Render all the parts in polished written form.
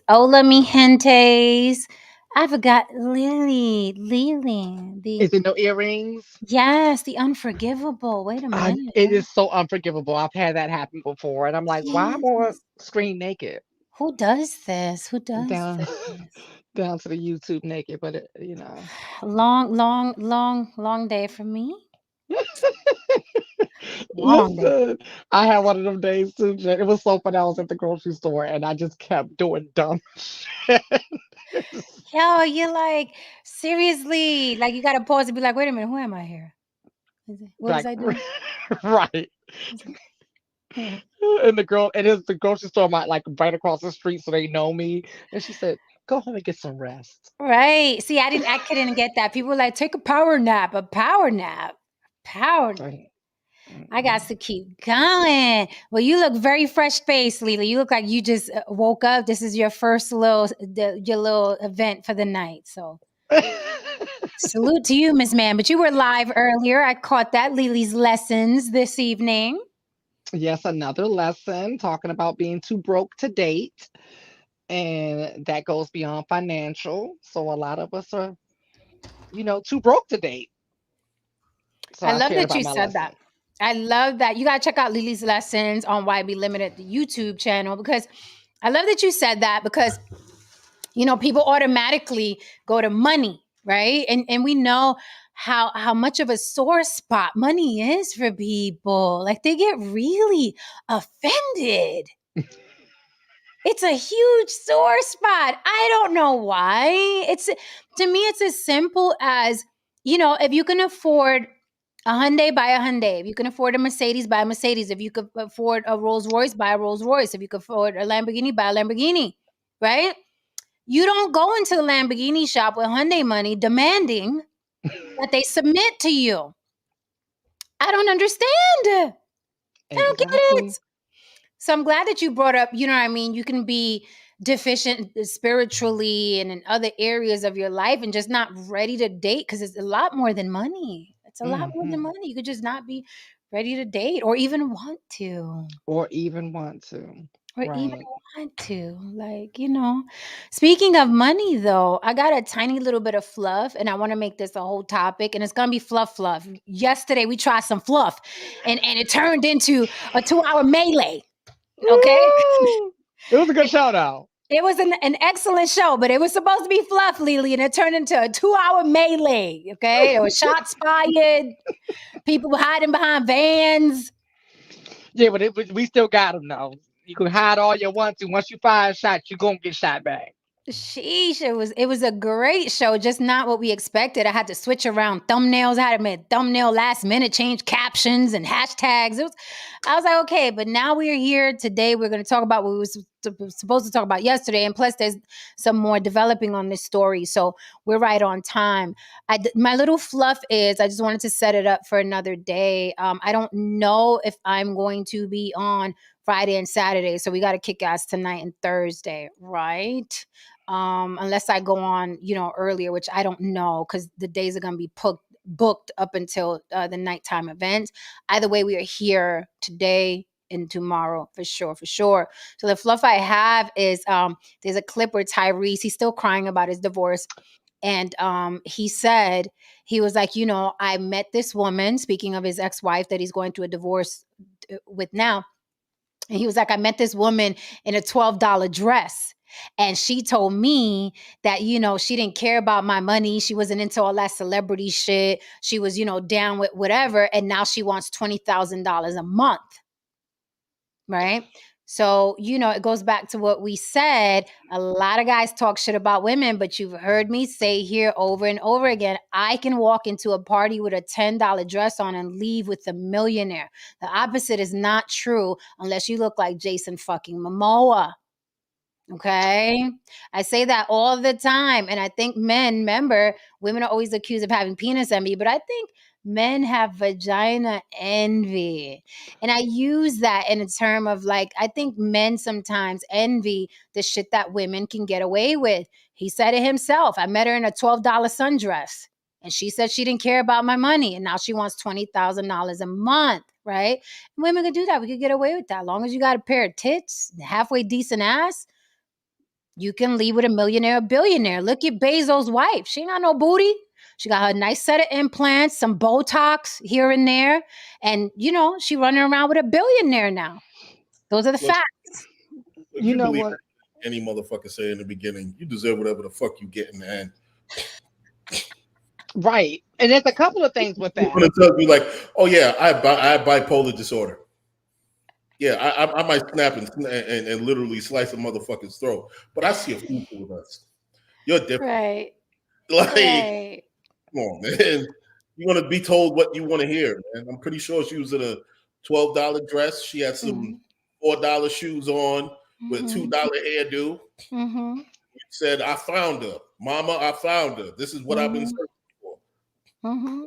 Hola, mi gentes. I forgot Lily. Is it no earrings? Yes, the unforgivable. Wait a minute. It is so unforgivable. I've had that happen before, and I'm like, why am I on Jesus. screen naked? Who does this? Who does Down, this? down to the YouTube naked, but Long day for me. Long day. Listen, I had one of them days too, Jen. It was so funny. I was at the grocery store and I just kept doing dumb shit. Yo, you're like, seriously. Like, you got to pause and be like, wait a minute, who am I here? What was Like, I doing? right. And the girl, it is the grocery store, like right across the street, so they know me. And she said, "Go home and get some rest." Right. See, I couldn't get that. People were like, take a power nap, a power nap. Power nap. Right. I got Mm-mm. to keep going. Well, you look very fresh faced, Lila. You look like you just woke up. This is your first your little event for the night. So salute to you, Miss Man. But you were live earlier. I caught that. Lily's lessons this evening. Yes, another lesson talking about being too broke to date. And that goes beyond financial. So a lot of us are, too broke to date. So I I love shared that about you my said that. lesson. I love that. You got to check out Lily's lessons on why we limited the YouTube channel because I love that you said that because people automatically go to money, right? And we know how much of a sore spot money is for people. Like they get really offended. It's a huge sore spot. I don't know why. It's to me it's as simple as, if you can afford a Hyundai, buy a Hyundai. If you can afford a Mercedes, buy a Mercedes. If you could afford a Rolls Royce, buy a Rolls Royce. If you could afford a Lamborghini, buy a Lamborghini, right? You don't go into the Lamborghini shop with Hyundai money demanding that they submit to you. I don't understand. I don't get Exactly. it. So I'm glad that you brought up, you know what I mean? You can be deficient spiritually and in other areas of your life and just not ready to date because it's a lot more than money. It's a lot more than Hmm. money. You could just not be ready to date or even want to. Or even want to. Or even Right. want to. Like, Speaking of money though, I got a tiny little bit of fluff and I want to make this a whole topic and it's gonna be fluff. Yesterday we tried some fluff and it turned into a 2-hour melee. Okay. Woo! It was a good shout out. It was an excellent show, but it was supposed to be fluff, Lily, and it turned into a 2-hour melee. Okay. There were shots fired, people hiding behind vans. Yeah, but we still got them now. You can hide all you want to. Once you fire a shot, you're going to get shot back. Sheesh, it was a great show, just not what we expected. I had to switch around thumbnails. I had to make thumbnail last minute, change captions and hashtags. I was like, okay, but now we're here today. We're going to talk about what we were supposed to talk about yesterday, and plus, there's some more developing on this story, so we're right on time. My little fluff is I just wanted to set it up for another day. I don't know if I'm going to be on Friday and Saturday, so we got to kick ass tonight and Thursday, right? Unless I go on, earlier, which I don't know because the days are going to be booked up until the nighttime event. Either way, we are here today and tomorrow for sure, for sure. So the fluff I have is there's a clip where Tyrese, he's still crying about his divorce. And he said, he was like, I met this woman, speaking of his ex-wife that he's going through a divorce with now. And he was like, I met this woman in a $12 dress. And she told me that, she didn't care about my money. She wasn't into all that celebrity shit. She was, down with whatever. And now she wants $20,000 a month. Right. So, it goes back to what we said. A lot of guys talk shit about women, but you've heard me say here over and over again, I can walk into a party with a $10 dress on and leave with a millionaire. The opposite is not true unless you look like Jason fucking Momoa. Okay. I say that all the time. And I think remember, women are always accused of having penis envy, but I think men have vagina envy. And I use that in a term of like, I think men sometimes envy the shit that women can get away with. He said it himself. I met her in a $12 sundress. And she said she didn't care about my money. And now she wants $20,000 a month. Right. And women could do that. We could get away with that. As long as you got a pair of tits, halfway decent ass. You can leave with a millionaire or billionaire. Look at Bezos' wife. She ain't got no booty. She got her nice set of implants, some Botox here and there. And, she running around with a billionaire now. Those are the Look, facts. if You you know believe what? any motherfucker say in the beginning, you deserve whatever the fuck you get in the end. Right. And there's a couple of things with You're that. gonna tell me like, oh yeah, I have bipolar disorder. Yeah, I might snap and literally slice a motherfucker's throat, but I see a future with us. You're different. Right. Like, Right. come on, man. You're gonna be told what you want to hear, man. I'm pretty sure she was in a $12 dress. She had some $4 shoes on with a $2 hairdo. Mm-hmm. Said, I found her. Mama, I found her. This is what I've been searching for. Mm-hmm.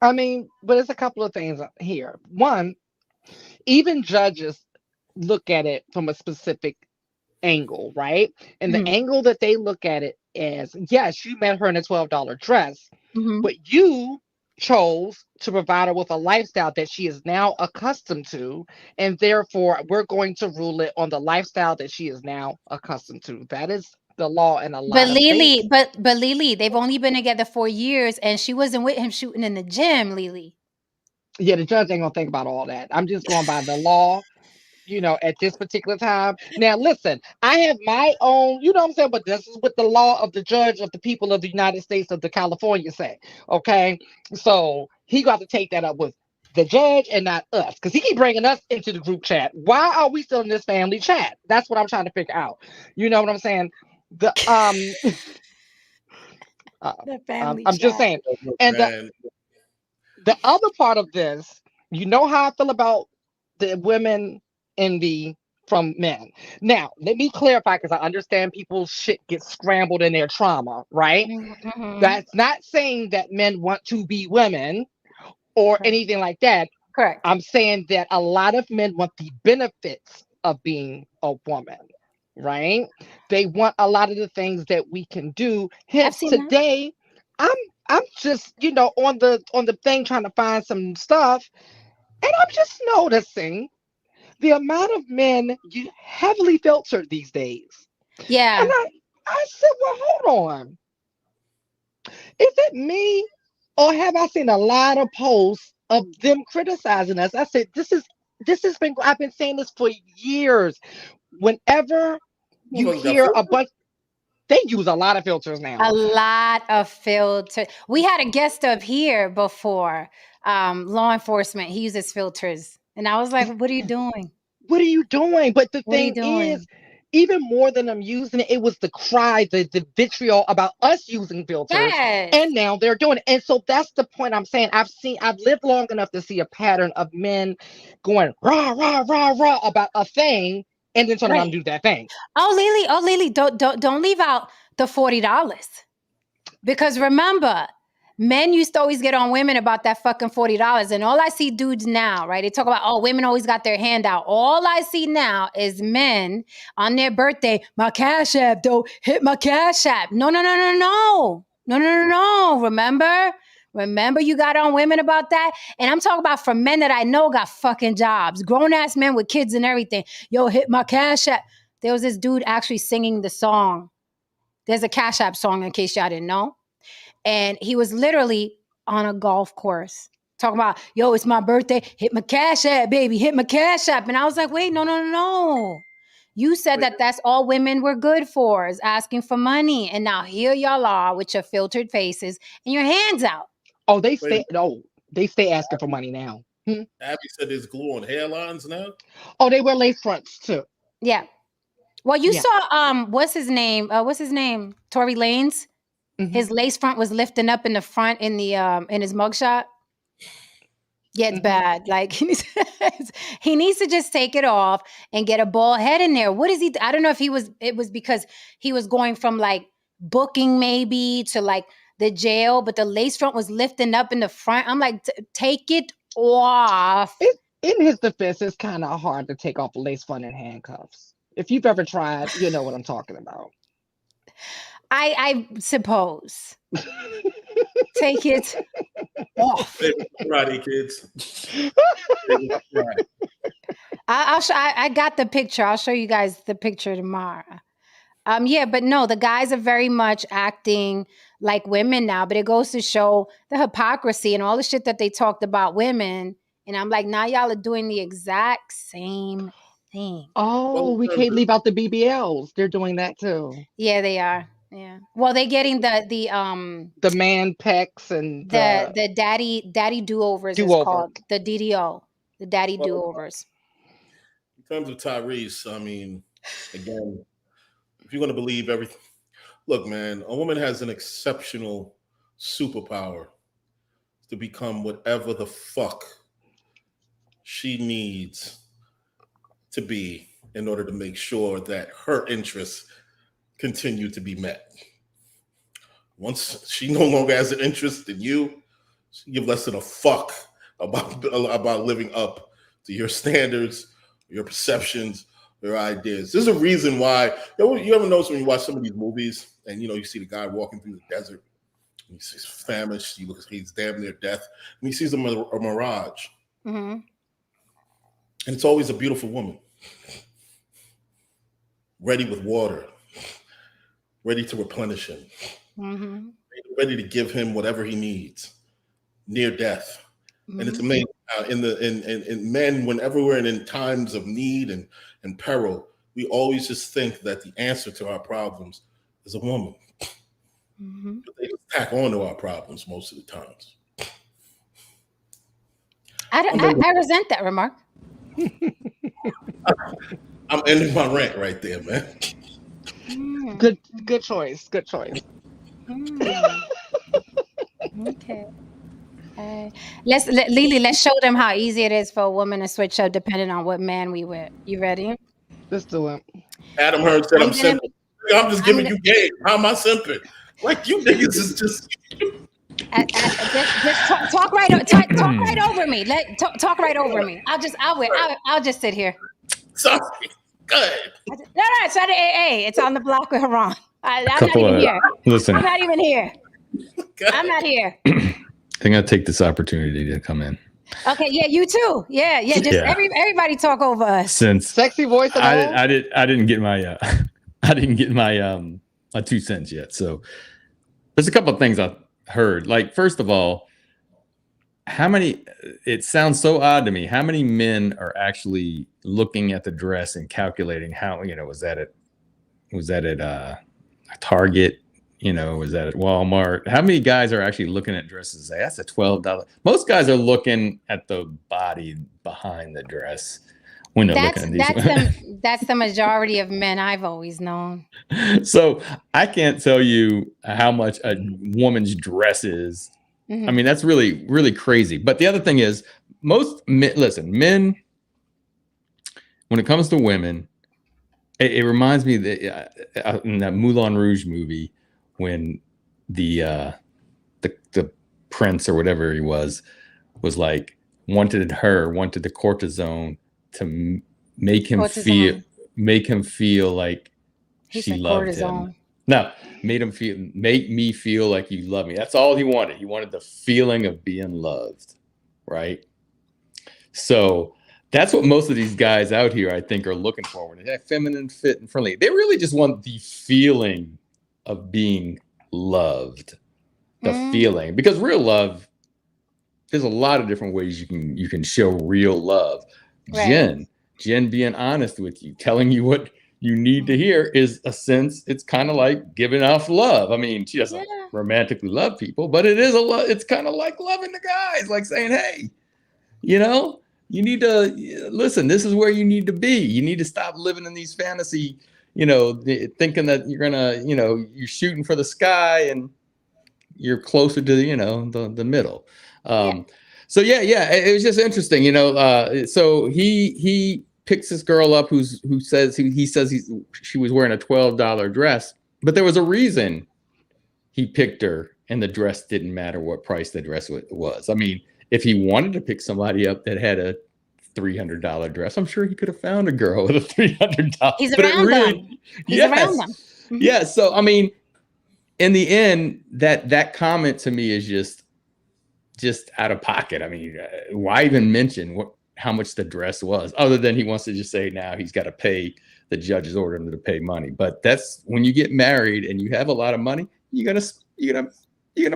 I mean, but there's a couple of things here. One, even judges look at it from a specific angle, right? And the angle that they look at it as, yes, you met her in a $12 dress, but you chose to provide her with a lifestyle that she is now accustomed to, and therefore we're going to rule it on the lifestyle that she is now accustomed to. That is the law in a But lot of Lily, states. but Lily, they've only been together 4 years, and she wasn't with him shooting in the gym, Lily. Yeah, the judge ain't gonna think about all that. I'm just going by the law, at this particular time. Now, listen, I have my own, you know what I'm saying, but this is what the law of the judge of the people of the United States of the California say. Okay, so he got to take that up with the judge and not us, because he keep bringing us into the group chat. Why are we still in this family chat? That's what I'm trying to figure out. You know what I'm saying? The The family I'm just chat. saying, and Man, the other part of this, you know how I feel about the women in the from men. Now, let me clarify, because I understand people's shit gets scrambled in their trauma, right? Mm-hmm. That's not saying that men want to be women or Correct. anything like that. Correct. I'm saying that a lot of men want the benefits of being a woman, right? They want a lot of the things that we can do. I've Hence, seen that. today, I'm I'm just on the thing trying to find some stuff, and I'm just noticing the amount of men you heavily filtered these days. And Yeah. I said, well, hold on. Is it me? Or have I seen a lot of posts of them criticizing us? I said, this has been I've been saying this for years. Whenever you motherfuckers got hear a filters. bunch, they use a lot of filters A now. lot of filter. We had a guest up here before, law enforcement. He uses filters. And I was like, what are you doing? What are you doing? But the What are you thing is, doing? even more than them using it, it was the cry, the vitriol about us using filters, Yes. and now they're doing it. And so that's the point I'm saying. I've lived long enough to see a pattern of men going rah rah rah rah about a thing, and then turn around Right. and do that thing. Oh, Lily, don't leave out the $40. Because remember, men used to always get on women about that fucking $40. And all I see dudes now, right? They talk about, oh, women always got their hand out. All I see now is men on their birthday, my cash app, though, hit my cash app. No, no, no, no, no. No, no, no, no. Remember you got on women about that? And I'm talking about from men that I know got fucking jobs, grown ass men with kids and everything. Yo, hit my cash app. There was this dude actually singing the song. There's a Cash App song, in case y'all didn't know. And he was literally on a golf course talking about, yo, it's my birthday. Hit my Cash App, baby. Hit my Cash App. And I was like, wait, no, no, no, no. You said Wait, that that's all women were good for, is asking for money. And now here y'all are with your filtered faces and your hands out. Oh, they wait. stay. No, they stay asking for money now. Abby said there's glue on hairlines now. Oh, they wear lace fronts too. Yeah. Well, you Yeah. saw what's his name? What's his name? Tory Lanez. hmm His lace front was lifting up in the front in his mugshot. Yeah, it's hmm bad. Like he needs to just take it off and get a bald head in there. What is he? I don't know if it was because he was going from like booking maybe to like the jail, but the lace front was lifting up in the front. I'm like, take it off. In his defense, it's kind of hard to take off a lace front and handcuffs. If you've ever tried, you know what I'm talking about. I suppose. Take it off. Favorite Friday, kids. Favorite Friday. I got the picture. I'll show you guys the picture tomorrow. Yeah, but no, the guys are very much acting like women now, but it goes to show the hypocrisy and all the shit that they talked about women. And I'm like, now y'all are doing the exact same thing. Oh, Well, we can't leave out the BBLs. They're doing that too. Yeah, they are. Yeah. Well, they're getting The man pecs and the the daddy do-overs is do-over. called the DDO, the daddy well, do-overs. in terms of Tyrese, I mean, again, if you're going to believe everything, look, man, a woman has an exceptional superpower to become whatever the fuck she needs to be in order to make sure that her interests continue to be met. Once she no longer has an interest in you, she give less than a fuck about living up to your standards, your perceptions, your ideas. There's a reason why. You ever notice when you watch some of these movies and you see the guy walking through the desert, and he's famished, he's damn near death, and he sees a mirage, Mm-hmm. and it's always a beautiful woman, ready with water, ready to replenish him, Mm-hmm. ready to give him whatever he needs, near death. Mm-hmm. And it's amazing in men, whenever we're in times of need and peril, we always just think that the answer to our problems is a woman. Mm-hmm. But they just tack on to our problems most of the times. I resent that remark. I'm ending my rant right there, man. Mm. Good choice. Good choice. Okay. Lily, let's show them how easy it is for a woman to switch up depending on what man we with. You ready? Let's do it. Adam Hearn said I'm gonna- simping. I'm just giving you game. How am I simping? Like you niggas is just just talk right over me. Talk right over me. I'll just sit here. sorry. Good. No, it's not hey, it's on the block with Haran. I'm not couple even of- here. Listen, I'm not even here. Good. I'm not here. I'm gonna take this opportunity to come in Okay, yeah, you too. Yeah. Just Yeah. everybody talk over us. since Sexy voice and all. I didn't get my I didn't get my 2 cents yet. So there's a couple of things I've heard. Like, first of all, it sounds so odd to me. How many men are actually looking at the dress and calculating how, was that at a Target? Was that at Walmart? How many guys are actually looking at dresses and say, that's a $12? Most guys are looking at the body behind the dress when they're looking at these. That's the majority of men I've always known. So I can't tell you how much a woman's dress is. Mhm. I mean, that's really, really crazy. But the other thing is, most men, when it comes to women, it reminds me that in that Moulin Rouge movie, when the prince or whatever he was like wanted the courtesan to make him feel like He she said loved cortisone. him. No, make me feel like you love me. That's all he wanted. He wanted the feeling of being loved, right? So that's what most of these guys out here, I think, are looking for when they have feminine, fit, and friendly. They really just want the feeling of being loved, the feeling, because real love, there's a lot of different ways you can show real love. Right. Jen being honest with you, telling you what you need to hear is a sense. It's kind of like giving off love. I mean, she doesn't romantically love people, but it is it's kind of like loving the guys, like saying, hey, you need to listen. This is where you need to be. You need to stop living in these fantasy, thinking that you're gonna, you're shooting for the sky and you're closer to the middle. So it was just interesting, so he picks this girl up who says she was wearing a $12 dress, but there was a reason he picked her, and the dress didn't matter what price the dress was. I mean, if he wanted to pick somebody up that had a $300 dress, I'm sure he could have found a girl with a $300. He's around them. He's around them. Mm-hmm. Yeah. So, I mean, in the end, that comment to me is just out of pocket. I mean, why even mention how much the dress was, other than he wants to just say now he's got to pay the judges ordered him to pay money. But that's when you get married and you have a lot of money, you're gonna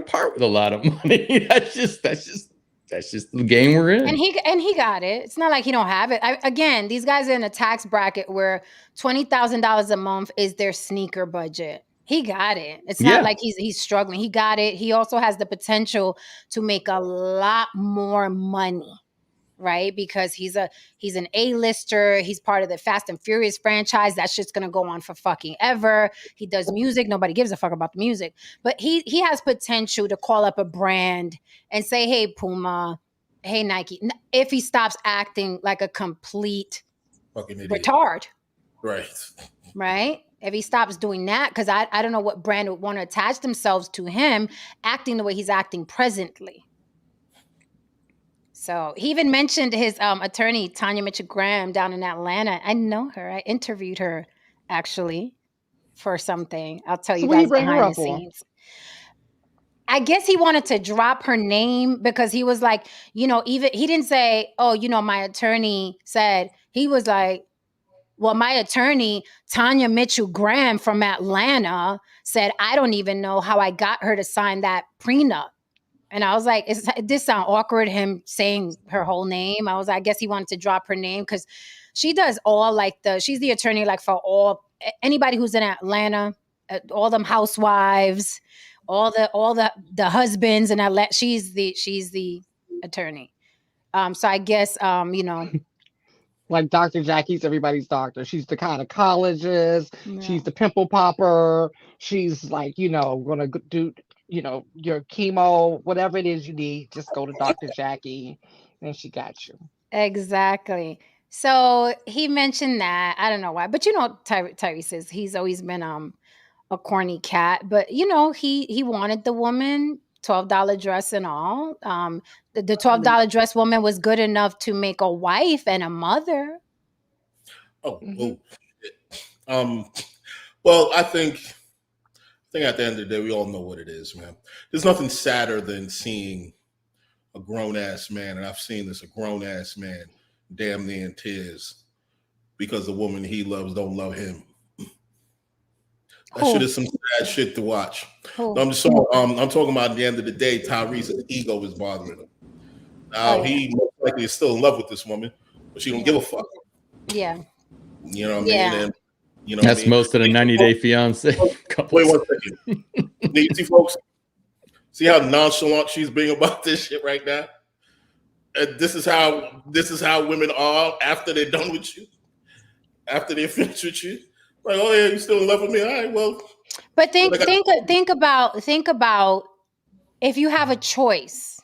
part with a lot of money. that's just the game we're in. And he got it. It's not like he don't have it. Again, these guys are in a tax bracket where $20,000 a month is their sneaker budget. He got it. It's not like he's struggling. He got it. He also has the potential to make a lot more money, right? Because he's an A-lister. He's part of the Fast and Furious franchise. That shit's gonna go on for fucking ever. He does music. Nobody gives a fuck about the music. But he has potential to call up a brand and say, hey, Puma, hey, Nike, if he stops acting like a complete fucking idiot. Retard. Right. If he stops doing that, because I don't know what brand would want to attach themselves to him acting the way he's acting presently. So he even mentioned his attorney, Tanya Mitchell Graham, down in Atlanta. I know her. I interviewed her, actually, for something. I'll tell you guys behind the scenes. I guess he wanted to drop her name because he was like, even he didn't say, oh, my attorney said. He was like, well, my attorney, Tanya Mitchell Graham from Atlanta, said, I don't even know how I got her to sign that prenup. And I was like, it did sound awkward, him saying her whole name. I was like, I guess he wanted to drop her name because she does all she's the attorney for anybody who's in Atlanta, all them housewives, all the husbands in Atlanta. She's the attorney. So I guess, like Dr. Jackie's everybody's doctor. She's the gynecologist. Yeah. She's the pimple popper. She's like, gonna do, your chemo, whatever it is you need, just go to Dr. Jackie and she got you. Exactly. So he mentioned that. I don't know why, but Tyrese is, he's always been a corny cat, but he wanted the woman, $12 dress and all. The $12 dress woman was good enough to make a wife and a mother. Well, I think at the end of the day, we all know what it is, man. There's nothing sadder than seeing a grown-ass man, and I've seen this, a grown-ass man damn near in tears because the woman he loves don't love him. That shit is some sad shit to watch. I'm talking about at the end of the day, Tyrese's ego is bothering him. Now, he most likely is still in love with this woman, but she don't give a fuck. Yeah. You know what I mean? And, that's most of the 90-day fiance couples. Wait 1 second. You see, folks, see how nonchalant she's being about this shit right now? And this is how women are after they're done with you, after they're finished with you. Like, oh yeah, you still in love with me? All right, well. But think about if you have a choice,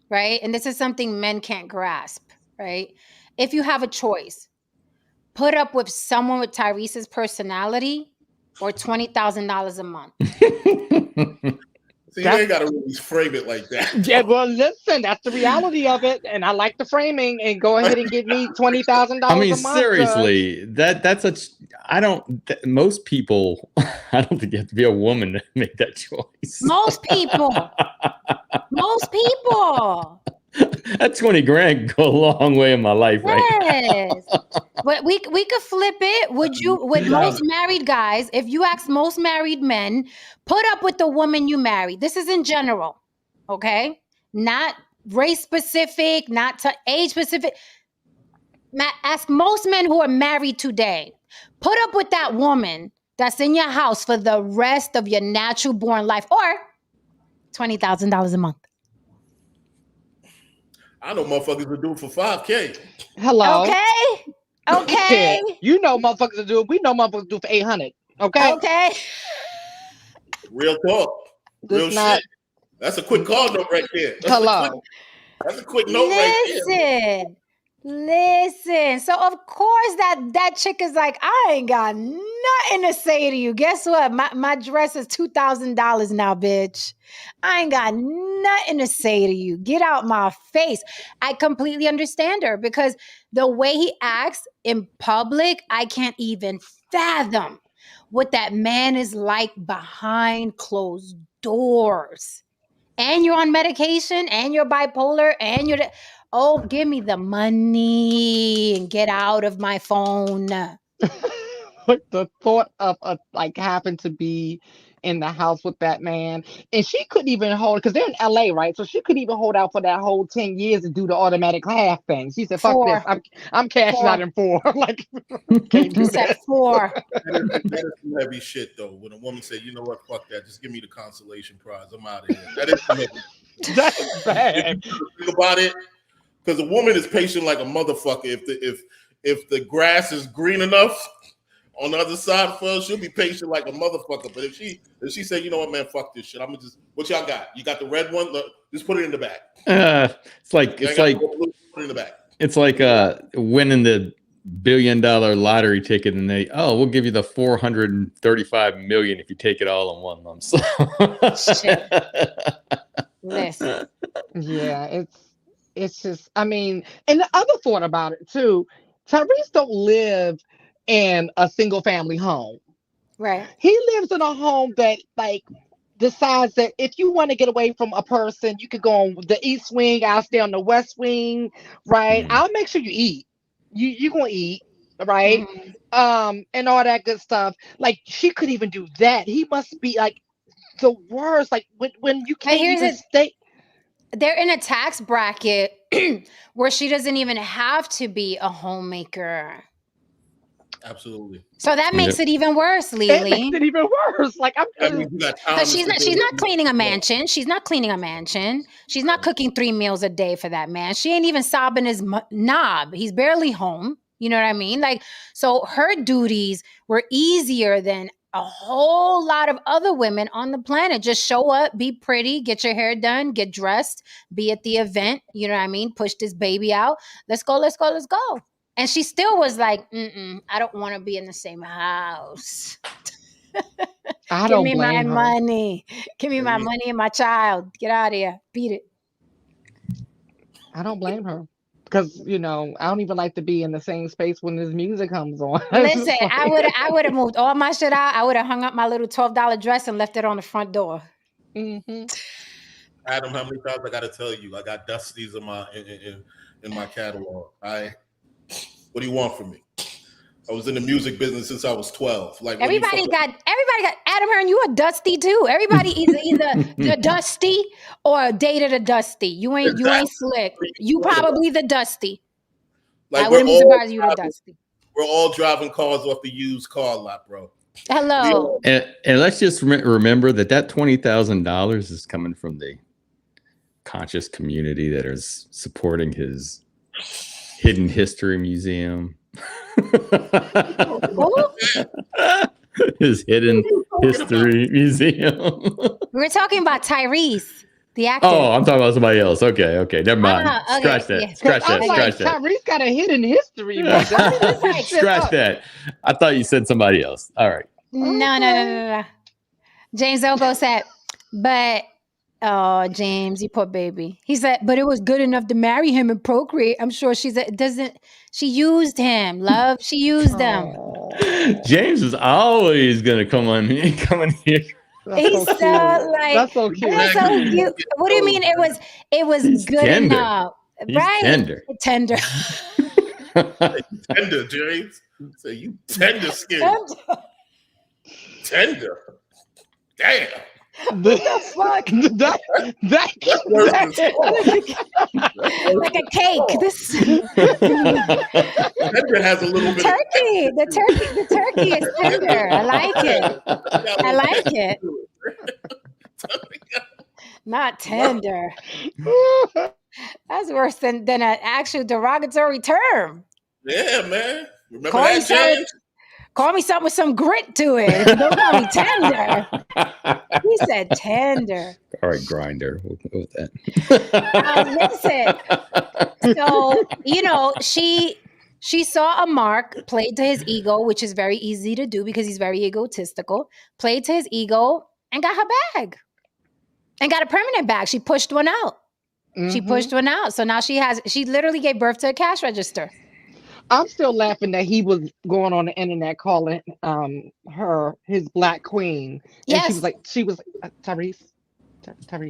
right? And this is something men can't grasp, right? If you have a choice, put up with someone with Tyrese's personality or $20,000 a month. See, you ain't got to really frame it like that. Yeah, well, listen, that's the reality of it, and I like the framing. And go ahead and give me $20,000 a month. I mean, seriously, most people. I don't think you have to be a woman to make that choice. Most people. That 20 grand go a long way in my life, right? Yes. But we could flip it. Would most married guys, if you ask most married men, put up with the woman you married? This is in general, okay? Not race specific, not to age specific. Ask most men who are married today, put up with that woman that's in your house for the rest of your natural born life or $20,000 a month. I know motherfuckers would do it for $5,000. Hello. Okay. You know motherfuckers will do it. We know motherfuckers do it for $800. Okay. Real talk. Real shit. That's a quick call note right there. That's a quick note right there. Listen. So of course that chick is like, I ain't got nothing to say to you. Guess what? My dress is $2,000 now, bitch. I ain't got nothing to say to you. Get out my face. I completely understand her because the way he acts in public, I can't even fathom what that man is like behind closed doors. And you're on medication and you're bipolar and give me the money and get out of my phone. Like the thought of like having to be in the house with that man, and she couldn't even hold because they're in LA, right? So she couldn't even hold out for that whole 10 years to do the automatic half thing. She said, "Fuck this, Four. I'm cashing out Four. in four." Like, can't She do said that. 4. That is some heavy shit, though. When a woman say, "You know what? Fuck that. Just give me the consolation prize. I'm out of here." That is some heavy. That's If bad. you think about it, because a woman is patient like a motherfucker. If the grass is green enough on the other side for her, she'll be patient like a motherfucker. But if she say, "You know what, man, fuck this shit. I'm gonna just what y'all got? You got the red one? Look, just put it in the back. It's like You ain't got the blue, put it in the back." it's like winning the $1 billion lottery ticket, and we'll give you the 435 million if you take it all in one lump sum. Shit. Listen. Yeah, it's just. I mean, and the other thought about it too. Tyrese don't live in a single family home. Right. He lives in a home that like decides that if you want to get away from a person, you could go on the east wing, I'll stay on the west wing, right? Mm. I'll make sure you eat. You gonna eat, right? Mhm. And all that good stuff. Like she could even do that. He must be like the worst. Like when you But can't here's even it. stay. They're in a tax bracket where she doesn't even have to be a homemaker. Absolutely. So that makes Yep. it even worse, It makes Lily. it even worse. Like I'm That means you got time Because to she's sit not there she's and not cleaning a yeah. mansion. She's not cleaning a mansion. She's not cooking 3 meals a day for that man. She ain't even sobbing his knob. He's barely home. You know what I mean? Like, so her duties were easier than a whole lot of other women on the planet. Just show up, be pretty, get your hair done, get dressed, be at the event. You know what I mean? Push this baby out. Let's go, let's go, let's go. And she still was like, I don't want to be in the same house. I Give don't me my blame her. money. Give me my money and my child. Get out of here. Beat it. I don't blame her. Because, I don't even like to be in the same space when this music comes on. It's Listen, just I like, would have moved all my shit out. I would have hung up my little $12 dress and left it on the front door. hmm Adam, how many times I got to tell you? I got Dusties in my catalog. What do you want from me? I was in the music business since I was 12. Like, what do you Everybody fucking? got Adam Hearn, you a Dusty too. Everybody either the Dusty or dated a Dusty. You ain't Exactly. slick. What are You you talking about? probably the Dusty. I Like wouldn't be surprised you the Dusty. we're all driving cars off the used car lot, bro. Hello. And let's just remember that $20,000 is coming from the conscious community that is supporting his hidden history museum. His hidden history museum. We're talking about Tyrese, the actor. Oh, I'm talking about somebody else. Okay, never mind. Okay, Scratch that. yeah. Scratch I'm that. like, Scratch that. Tyrese got a hidden history. Man. Don't make this shit Scratch up. that. I thought you said somebody else. All right. No. James Ogo said, but James, you poor baby. He said, but it was good enough to marry him and procreate. I'm sure she used him, love. She used him. Oh, James is always gonna come in here. He's that's so so cute. like That's so cute. that's so cute. What do you mean? It was He's good tender. enough, He's right? tender. Tender. Tender, James. Say you tender skin. Tender. Damn. What the fuck? That's worse than soft. Like a cake. This Tender has a little bit turkey. The turkey is tender. I like it. I like it. Not tender. That's worse than an actual derogatory term. Yeah, man. Remember Call me that, James? Call me something with some grit to it. Don't call me tender. He said tender. All right, grinder. We'll go with that. Listen. So, she saw a mark, played to his ego, which is very easy to do because he's very egotistical, played to his ego and got her bag. And got a permanent bag. She pushed one out. She pushed one out. So now she literally gave birth to a cash register. I'm still laughing that he was going on the internet calling her his black queen. And Yes. she was like, Tyrese,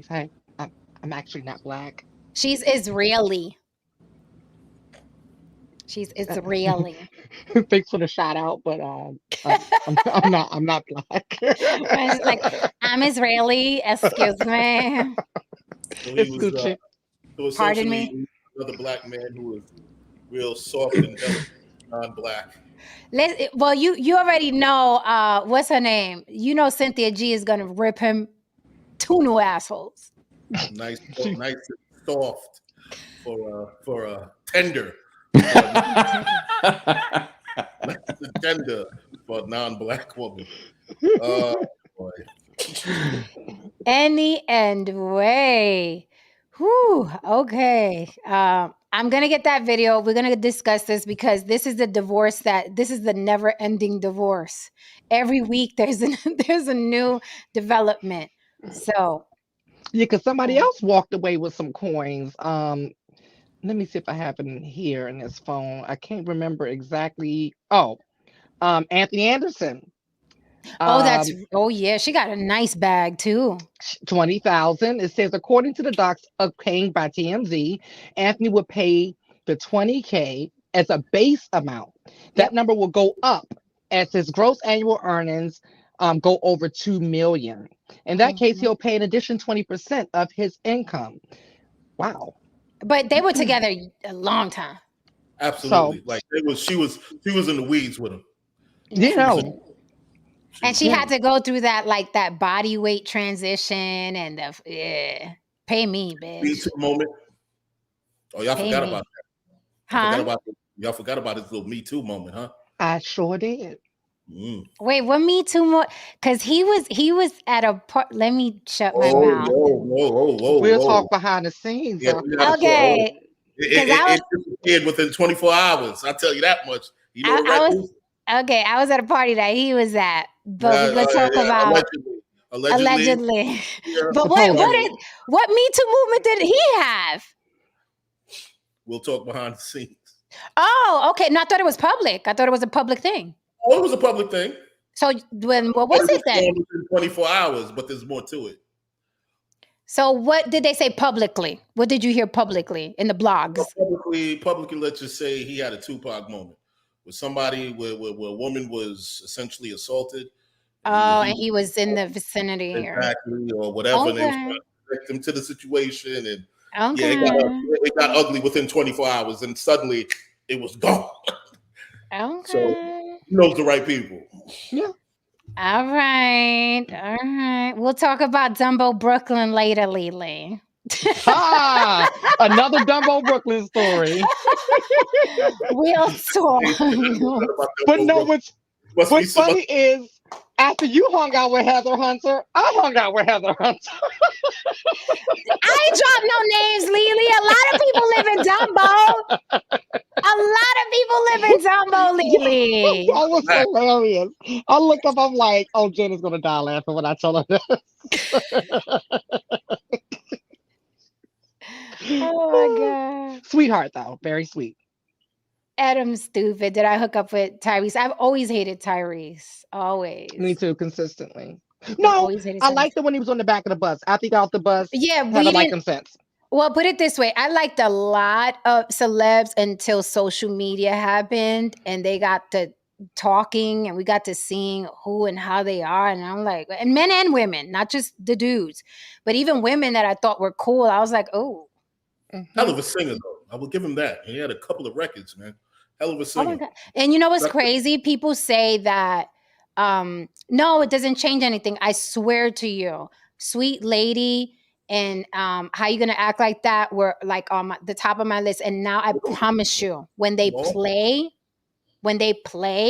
hey, I'm actually not black. She's Israeli. It's really. Thanks for the shout out, but I'm not black. It's like, I'm Israeli. Excuse me. So he It's was Gucci. so Pardon essentially me. another black man who was real soft and delicate, non-black. Well, you already know what's her name. You know Cynthia G is gonna rip him two new assholes. Nice, She- nice and soft for a tender, nice and tender for a non-black woman. Oh boy. Any end way. Whew. Okay. I'm gonna get that video. We're gonna discuss this because this is the never-ending divorce. Every week there's there's a new development. So Yeah, because somebody else walked away with some coins. Let me see if I have it in here in this phone. I can't remember exactly. Oh, Anthony Anderson. Um, yeah, she got a nice bag too. 20,000. It says according to the docs obtained by TMZ, Anthony would pay the 20K as a base amount. That Yep. number will go up as his gross annual earnings go over 2 million. In that case, Mhm. he'll pay an additional 20% of his income. Wow. But they were together a long time. So, Absolutely. Like she was in the weeds with him. you She was know, in, And she yeah. had to go through that body weight transition and pay me, Me bitch. Too moment. Oh, y'all Pay forgot me. about Huh? y'all forgot about his little Me Too moment, huh? I sure did. Mm. Wait, what me too more? Because he was at a part. Let me shut my Oh, mouth. We'll whoa. talk behind the scenes Yeah, we gotta after. talk. Oh, Okay. Because it disappeared within 24 hours. I'll tell you that much. You know the I was records? okay. I was at a party that he was at, but we gonna talk Yeah, about allegedly. allegedly. Yeah, But Supposedly. what Me Too movement did he have? we'll talk behind the scenes. Oh, okay. No, I thought it was public. I thought it was a public thing. Oh, it was a public thing. So what But was it was it then? gone within 24 hours, but there's more to it. So what did they say publicly? What did you hear publicly in the blogs? Publicly, let's just say he had a Tupac moment with somebody where a woman was essentially assaulted. Oh, He and he was in the vicinity here. exactly or whatever, and they was trying Okay. to connect him to the situation, and yeah, Okay. it got ugly within 24 hours, and suddenly it was gone. So Okay. he knows the right people. Yeah. All right. All right. We'll talk about Dumbo Brooklyn later, Lily. Another Dumbo Brooklyn story. We'll talk. But no, what's Must be some funny is after you hung out with Heather Hunter, I hung out with Heather Hunter. I ain't drop no names, Lily. A lot of people live in Dumbo. A lot of people live in Dumbo, Lily. That was hilarious. I look up, I'm like, oh, Jen is gonna die laughing when I tell her this. Oh my God. Sweetheart though, very sweet. Adam's stupid. Did I hook up with Tyrese? I've always hated Tyrese. Always. Me too, consistently. I've No, always hated I Tyrese. liked it when he was on the back of the bus. After he got off the bus, Yeah, haven't we liked didn't. him since. Well, put it this way. I liked a lot of celebs until social media happened and they got to talking and we got to seeing who and how they are. And I'm like, and men and women, not just the dudes, but even women that I thought were cool. I was like, oh. hell of a singer though. I will give him that. He had a couple of records, man. Hell of a Oh singer. my God. And you know what's crazy? People say that, no, it doesn't change anything. I swear to you, sweet lady. And how you gonna act like that were like on the top of my list. And now I promise you, when they play,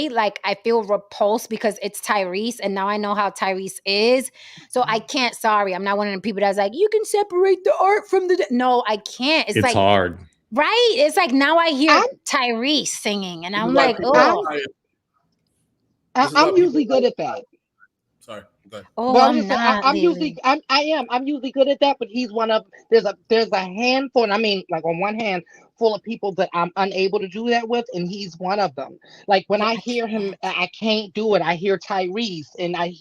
like I feel repulsed because it's Tyrese, and now I know how Tyrese is. So I can't. Sorry, I'm not one of the people that's like you can separate the art from the. No, I can't. It's like hard. right. It's like now I hear Tyrese singing, and I'm like, oh, I'm usually good at that. Sorry. Go oh, Well, I'm not. I'm usually I'm usually good at that, but he's one of there's a handful, and I mean like on one hand full of people that I'm unable to do that with, and he's one of them. Like when Yeah, I I hear him, can't. I can't do it. I hear Tyrese, and I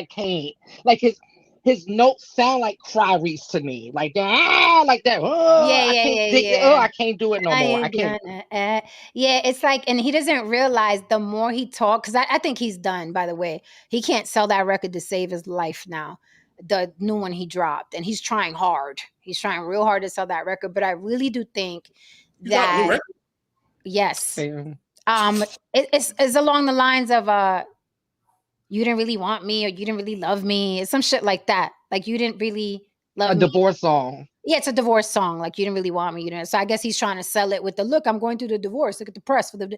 can't like his his notes sound like Tyrese to me, like that, like that. Oh, Yeah, I yeah, can't yeah, dig it. Oh, yeah. I can't do it no I more. I ain't can't. gonna. Yeah, it's like, and he doesn't realize the more he talks, because I think he's done. By the way, he can't sell that record to save his life now. The new one he dropped, and he's trying hard. He's trying real hard to sell that record. But I really do think He's out new that record. yes, Yeah. it's along the lines of you didn't really want me, or you didn't really love me, it's some shit like that. Like you didn't really love A me. divorce song. Yeah, it's a divorce song. Like you didn't really want me, you know. So I guess he's trying to sell it with the look. I'm going through the divorce. Look at the press for the.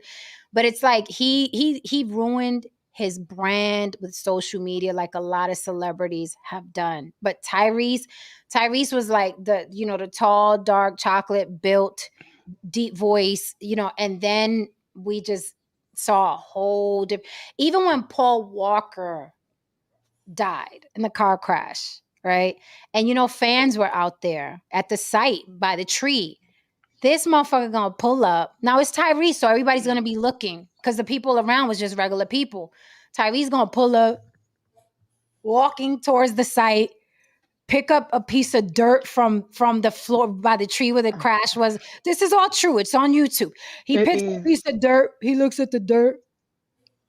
But it's like he ruined his brand with social media, like a lot of celebrities have done. But Tyrese was like the tall, dark, chocolate built, deep voice, and then we just saw a whole different. Even when Paul Walker died in the car crash, right? And fans were out there at the site by the tree. This motherfucker gonna pull up. Now it's Tyrese, so everybody's gonna be looking because the people around was just regular people. Tyrese gonna pull up, walking towards the site, pick up a piece of dirt from the floor by the tree where the crash was. This is all true. It's on YouTube. He It picks up a is. piece of dirt. He looks at the dirt.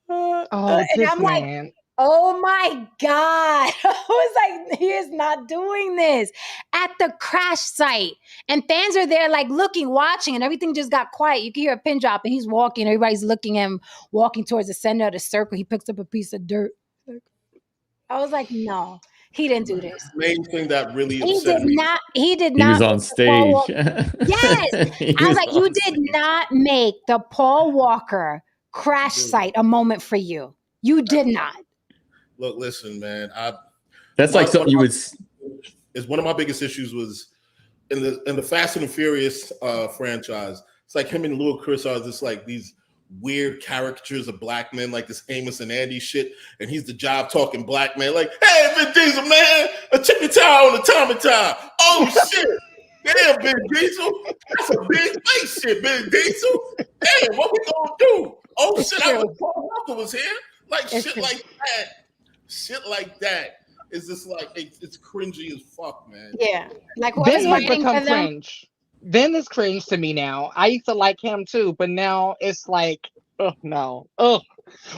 Oh, And this I'm like, man. oh my God. I was like, he is not doing this at the crash site. And fans are there like looking, watching, and everything just got quiet. You can hear a pin drop and he's walking. Everybody's looking at him, walking towards the center of the circle. He picks up a piece of dirt. I was like, no, he didn't do this. Main thing that really He did upset me. not. He did He not. was on make the Paul stage. Yes. He I was was like, you on did stage. not make the Paul Walker crash Dude. site a moment for you. You did not. Look, listen, man. That's like something you would. Is one of my biggest issues was in the Fast and the Furious franchise. It's like him and Lil Chris are just like these weird caricatures of black men, like this Amos and Andy shit, and he's the job talking black man, like, hey, Vin Diesel, man, a chicken towel on the Tommy towel. Oh shit, damn, Vin Diesel, that's a big face shit, Vin Diesel. Damn, what we gonna do? Oh It's shit, I true. wish Paul Walker was here. Like It's shit true. like that. Shit like that is just like it's cringy as fuck, man. Yeah. Like Vin whoever's has writing become for them. cringe. Vin is cringe to me now. I used to like him too, but now it's like, oh no. Oh.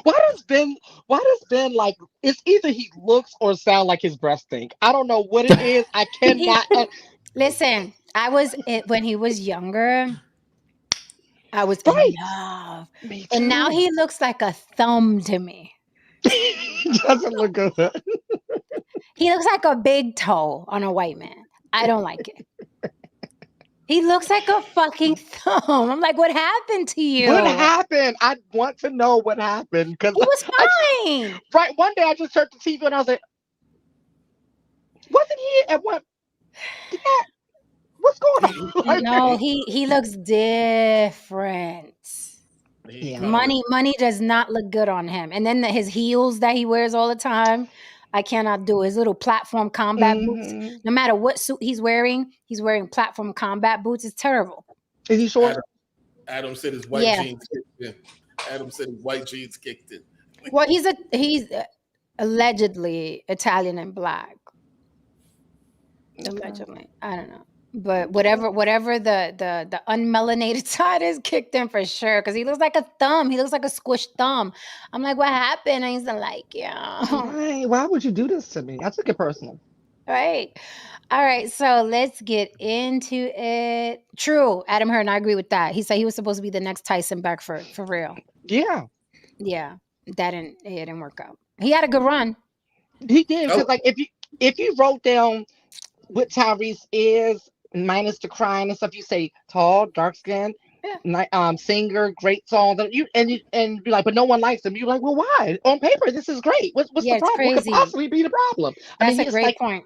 Why does Vin like, it's either he looks or sound like his breath stink. I don't know what it is. I cannot Listen, when he was younger, I was in Right. love. Me And now too. he looks like a thumb to me. Doesn't look good. He looks like a big toe on a white man. I don't like it. He looks like a fucking thumb. I'm like, what happened to you? What happened? I want to know what happened because He was fine. right one day I just turned the TV and I was like, wasn't he at what? What's going on? Like, No, he looks different. Yeah. Money does not look good on him. And then his heels that he wears all the time, I cannot do. His little platform combat boots. Mhm. No matter what suit he's wearing platform combat boots. It's terrible. Is he short? Adam said his white Yeah. jeans kicked in. Adam said his white jeans kicked in. Well, he's allegedly Italian and black. Allegedly, I don't know, but whatever the unmelanated side is kicked in for sure because he looks like a thumb. He looks like a squished thumb. I'm like, what happened? And he's like, yeah, Why would you do this to me? I took it personal. right. All right, so let's get into it. True, Adam Hearn, I agree with that. He said he was supposed to be the next Tyson Beckford for real. Yeah, Yeah, it didn't work out. He had a good run. he did. Because Oh. like if you wrote down what Tyrese is minus the crying and stuff, you say tall, dark skinned, singer, great song. That you and be like, but no one likes him. You're like, well, why? On paper, this is great. What's Yeah, the it's problem? What could crazy. possibly be the problem? That's a it's great like point.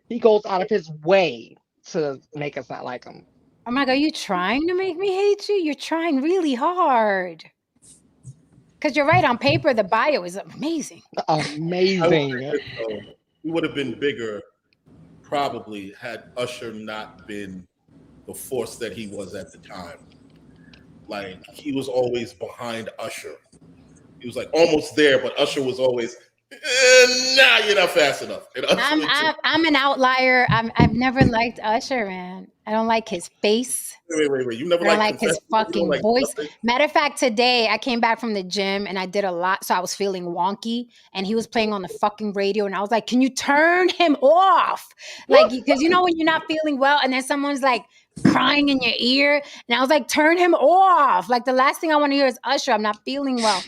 he goes out of his way to make us not like him. I'm like, are you trying to make me hate you? You're trying really hard. Because you're right, on paper, the bio is amazing. Amazing. He would have been bigger, probably, had Usher not been the force that he was at the time. Like, he was always behind Usher. He was like almost there, but Usher was always Nah, you're not fast enough. I'm an outlier. I've never liked Usher, man. I don't like his face. Wait. You never I don't like like his Confessions? You don't fucking like voice. nothing? Matter of fact, today I came back from the gym and I did a lot, so I was feeling wonky. And he was playing on the fucking radio, and I was like, "Can you turn him off?" Like, because you know when you're not feeling well, and then someone's like crying in your ear, and I was like, "Turn him off!" Like the last thing I want to hear is Usher. I'm not feeling well.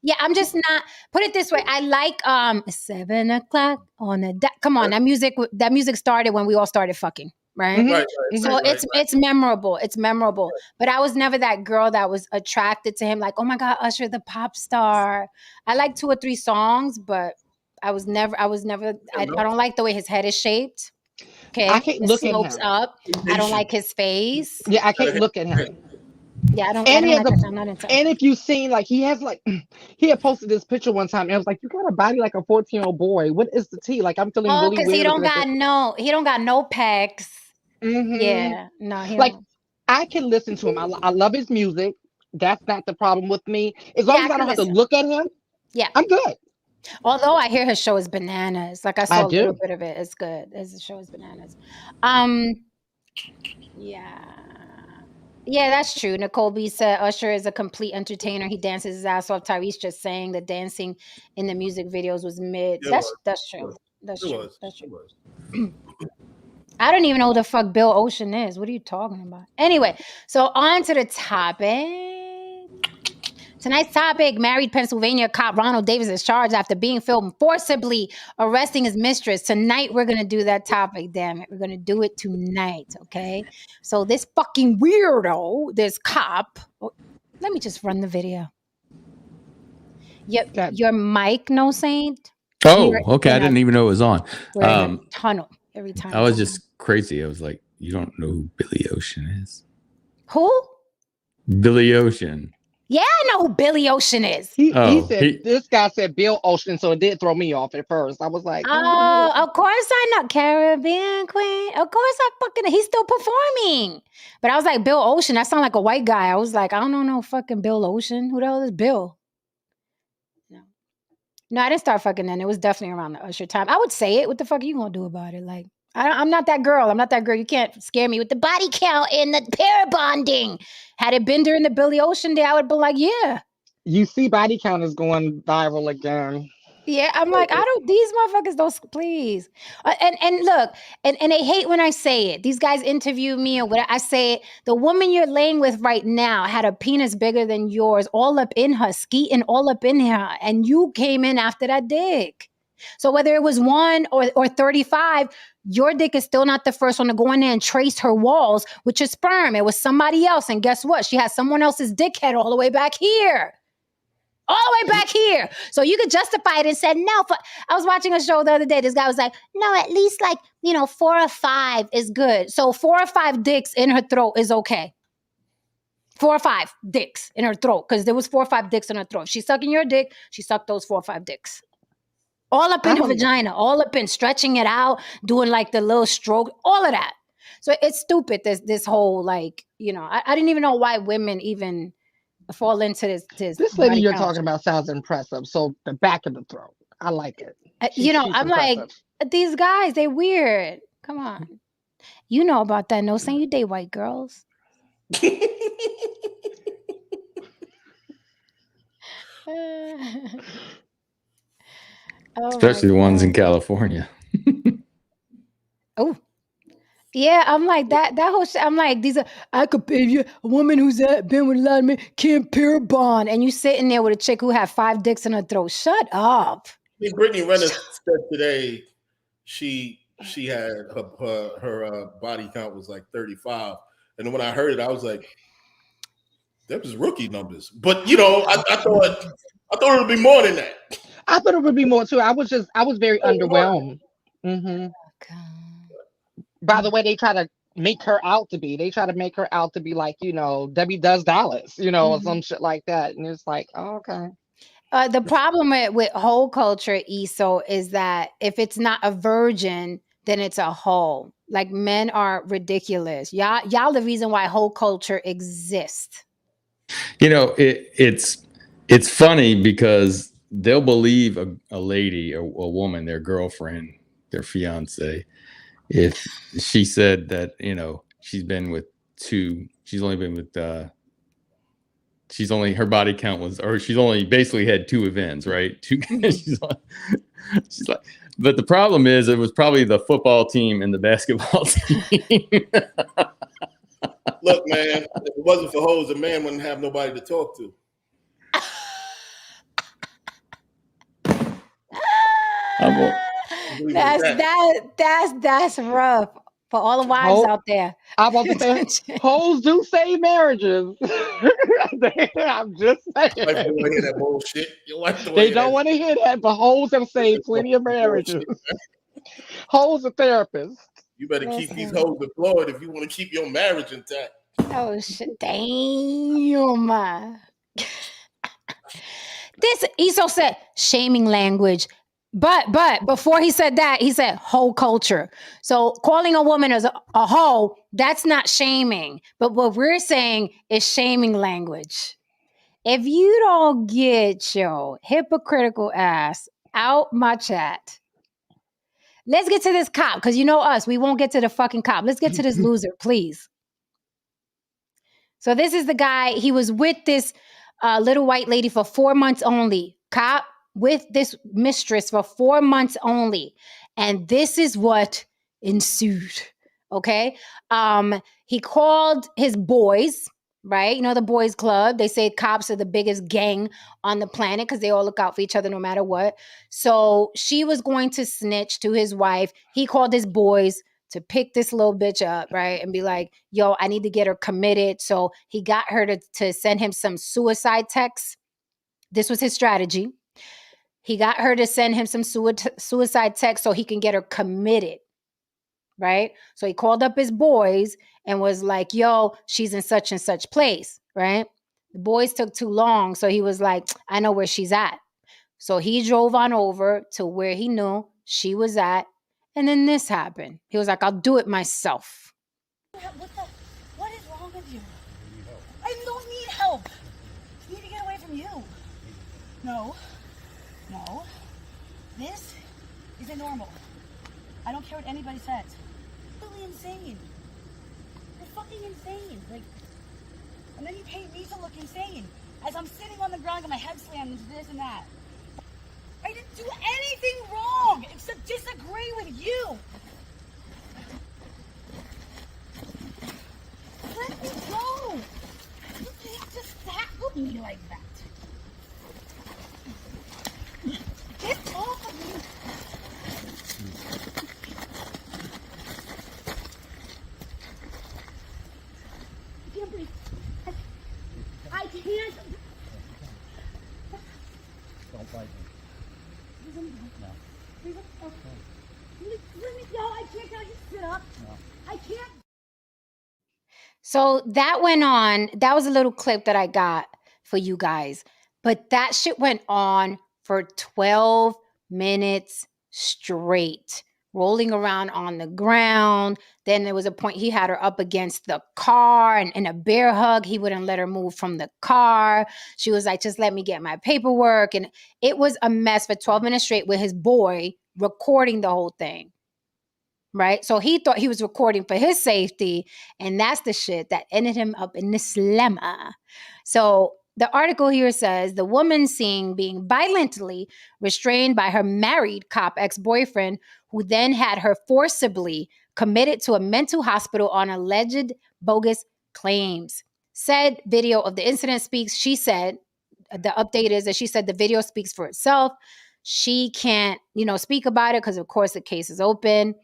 Yeah, I'm just not. Put it this way, I like 7 o'clock on the come on, that music started when we all started fucking, right? Right. So it's memorable. It's memorable. But I was never that girl that was attracted to him. Like, oh my God, Usher, the pop star. I like 2 or 3 songs, but I don't like the way his head is shaped. Okay, I can't it look at slopes him. up. I don't like his face. Yeah, I can't look at him. Yeah, I don't And he like has that. I'm not into and if you've seen, like, he has, like, he had posted this picture one time, and I was like, you got a body like a 14-year-old boy. What is the tea? Like, I'm feeling really because weird. he don't got no pecs. Yeah, no, he Like, don't. I can listen to him. I love his music. That's not the problem with me. As long Yeah, as I I can don't have to listen. look at him, Yeah. I'm good. Although I hear his show is bananas. Like I saw I a little do. bit of it. It's good. His show is bananas. Yeah. Yeah, that's true. Nicole B said Usher is a complete entertainer. He dances his ass off. Tyrese just saying the dancing in the music videos was mid. It That's was. true. That's It true. was. That's It true. was. I don't even know who the fuck Bill Ocean is. What are you talking about? Anyway, so on to the topic. Tonight's topic, married Pennsylvania cop Ronald Davis is charged after being filmed forcibly arresting his mistress. Tonight, we're going to do that topic, damn it. We're going to do it tonight, okay? So this fucking weirdo, this cop, let me just run the video. Your mic, No Saint? Oh, okay. I didn't even know it was on. We're in a tunnel every time. I was just crazy. I was like, you don't know who Billy Ocean is? Who? Billy Ocean. Yeah, I know who Billy Ocean is. He said, this guy said Bill Ocean, so it did throw me off at first. I was like, oh, of course I know Caribbean Queen. Of course he's still performing. But I was like, Bill Ocean, that sounds like a white guy. I was like, I don't know fucking Bill Ocean. Who the hell is Bill? No, I didn't start fucking then. It was definitely around the Usher time. I would say it. What the fuck are you gonna do about it? Like, I'm not that girl. I'm not that girl. You can't scare me with the body count and the pair bonding. Had it been during the Billy Ocean day, I would be like, yeah. You see body count is going viral again. Yeah, I'm like, these motherfuckers don't, please. And look, and they hate when I say it. These guys interview me or whatever. I say it, the woman you're laying with right now had a penis bigger than yours, all up in her, skeeting all up in her, and you came in after that dick. So whether it was 1 or 35, your dick is still not the first one to go in there and trace her walls with your sperm. It was somebody else, and guess what? She has someone else's dickhead all the way back here. All the way back here. So you could justify it and say, no. I was watching a show the other day. This guy was like, no, at least 4 or 5 is good. So 4 or 5 dicks in her throat is okay. 4 or 5 dicks in her throat. Because there was 4 or 5 dicks in her throat. If she's sucking your dick, she sucked those 4 or 5 dicks. All up in her vagina. All up in stretching it out. Doing the little stroke. All of that. So it's stupid, this whole I didn't even know why women even fall into this lady you're talking about sounds impressive. So the back of the throat, I like it. She's I'm impressive. like, these guys, they weird. Come on, you know about that? No, saying you date white girls. Especially the ones in California. Oh. Yeah, I'm like that whole shit. I'm like, I could pay you a woman who's been with a lot of men can't pair bond, and you sitting there with a chick who had 5 dicks in her throat. Shut up. Brittany Renner said today she had her body count was 35, and then when I heard it, I was like, that was rookie numbers. But I thought it would be more than that. I thought it would be more too. I was very underwhelmed. Mm-hmm. By the way, they try to make her out to be. They try to make her out to be like, Debbie Does Dallas, or some shit like that. And it's like, oh, okay. The problem with whole culture, ESO, is that if it's not a virgin, then it's a hoe. Like, men are ridiculous. Y'all the reason why whole culture exists. It's funny because they'll believe a lady, a woman, their girlfriend, their fiance, if she said that, you know, she's only been with her body count was, or she's only basically had 2 events, right? She's like, but the problem is it was probably the football team and the basketball team. Look, man, if it wasn't for hoes, a man wouldn't have nobody to talk to. That's rough for all the wives out there. I was about to say, hoes do save marriages. I'm just saying. Your wife don't want to hear that bullshit. They don't want to hear that, but hoes have saved plenty of marriages. Hoes are therapists. You better keep these hoes deployed if you want to keep your marriage intact. Oh shit! Damn. This Eso said shaming language. But before he said that, he said hoe culture. So calling a woman as a hoe, that's not shaming. But what we're saying is shaming language. If you don't get your hypocritical ass out my chat, let's get to this cop, because you know us, we won't get to the fucking cop. Let's get to this loser, please. So this is the guy, he was with this little white lady for 4 months only. Cop with this mistress for 4 months only. And this is what ensued. Okay. He called his boys, right? You know, the boys club. They say cops are the biggest gang on the planet because they all look out for each other no matter what. So she was going to snitch to his wife. He called his boys to pick this little bitch up, right? And be like, yo, I need to get her committed. So he got her to send him some suicide texts. This was his strategy. He got her to send him some suicide text so he can get her committed, right? So he called up his boys and was like, yo, she's in such and such place, right? The boys took too long. So he was like, I know where she's at. So he drove on over to where he knew she was at. And then this happened. He was like, I'll do it myself. What is wrong with you? I don't need help. I need to get away from you. No. This isn't normal. I don't care what anybody says. You're really insane. You're fucking insane. Like, and then you paint me to look insane. As I'm sitting on the ground with my head slammed into this and that. I didn't do anything wrong except disagree with you. Let me go. You can't just tackle me like that. Get off of me. I can't breathe. I can't. Don't bite me. No. Let me go. I can't. Can I just sit up? No. I can't. So that went on. That was a little clip that I got for you guys. But that shit went on for 12 minutes straight, rolling around on the ground. Then there was a point he had her up against the car and in a bear hug. He wouldn't let her move from the car. She was like, just let me get my paperwork. And it was a mess for 12 minutes straight with his boy recording the whole thing. Right? So he thought he was recording for his safety. And that's the shit that ended him up in this lemma. So the article here says the woman seen being violently restrained by her married cop ex-boyfriend, who then had her forcibly committed to a mental hospital on alleged bogus claims. Said video of the incident speaks. She said, the update is that she said the video speaks for itself. She can't, speak about it because, of course, the case is open.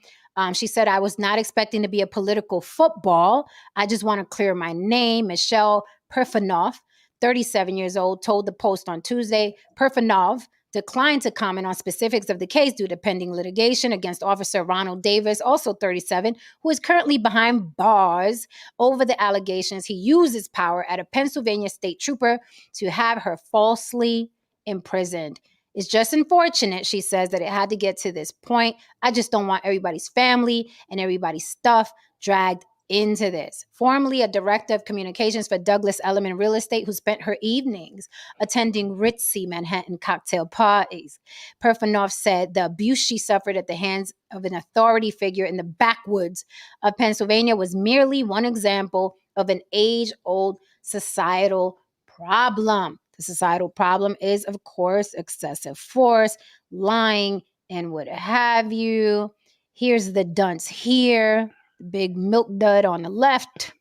She said, I was not expecting to be a political football. I just want to clear my name. Michelle Perfanov, 37 years old, told the Post on Tuesday. Perfanov declined to comment on specifics of the case due to pending litigation against Officer Ronald Davis, also 37, who is currently behind bars over the allegations he used his power at a Pennsylvania state trooper to have her falsely imprisoned. It's just unfortunate, she says, that it had to get to this point. I just don't want everybody's family and everybody's stuff dragged into this. Formerly a director of communications for Douglas Elliman Real Estate, who spent her evenings attending ritzy Manhattan cocktail parties. Perfanoff said the abuse she suffered at the hands of an authority figure in the backwoods of Pennsylvania was merely one example of an age-old societal problem. The societal problem is, of course, excessive force, lying, and what have you. Here's the dunce here, the big milk dud on the left.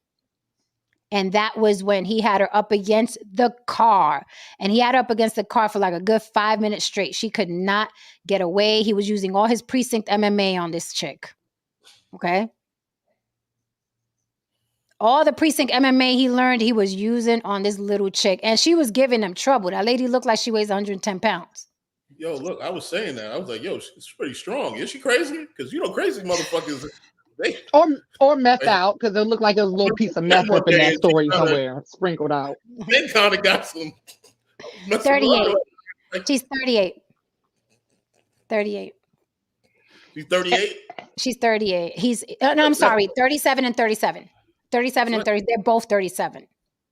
And that was when he had her up against the car. And he had her up against the car for like a good 5 minutes straight. She could not get away. He was using all his precinct MMA on this chick. Okay? All the precinct MMA he learned, he was using on this little chick. And she was giving him trouble. That lady looked like she weighs 110 pounds. Yo, look, I was saying that. I was like, yo, she's pretty strong. Is she crazy? Because, you know, crazy motherfuckers, they... Or meth out, because it looked like there was a little piece of meth up in that story somewhere, sprinkled out. They kind of got some... 38. She's 38. 38. She's 38? She's 38. He's, no, I'm sorry, 37 and 37. 37 and 30. They're both 37.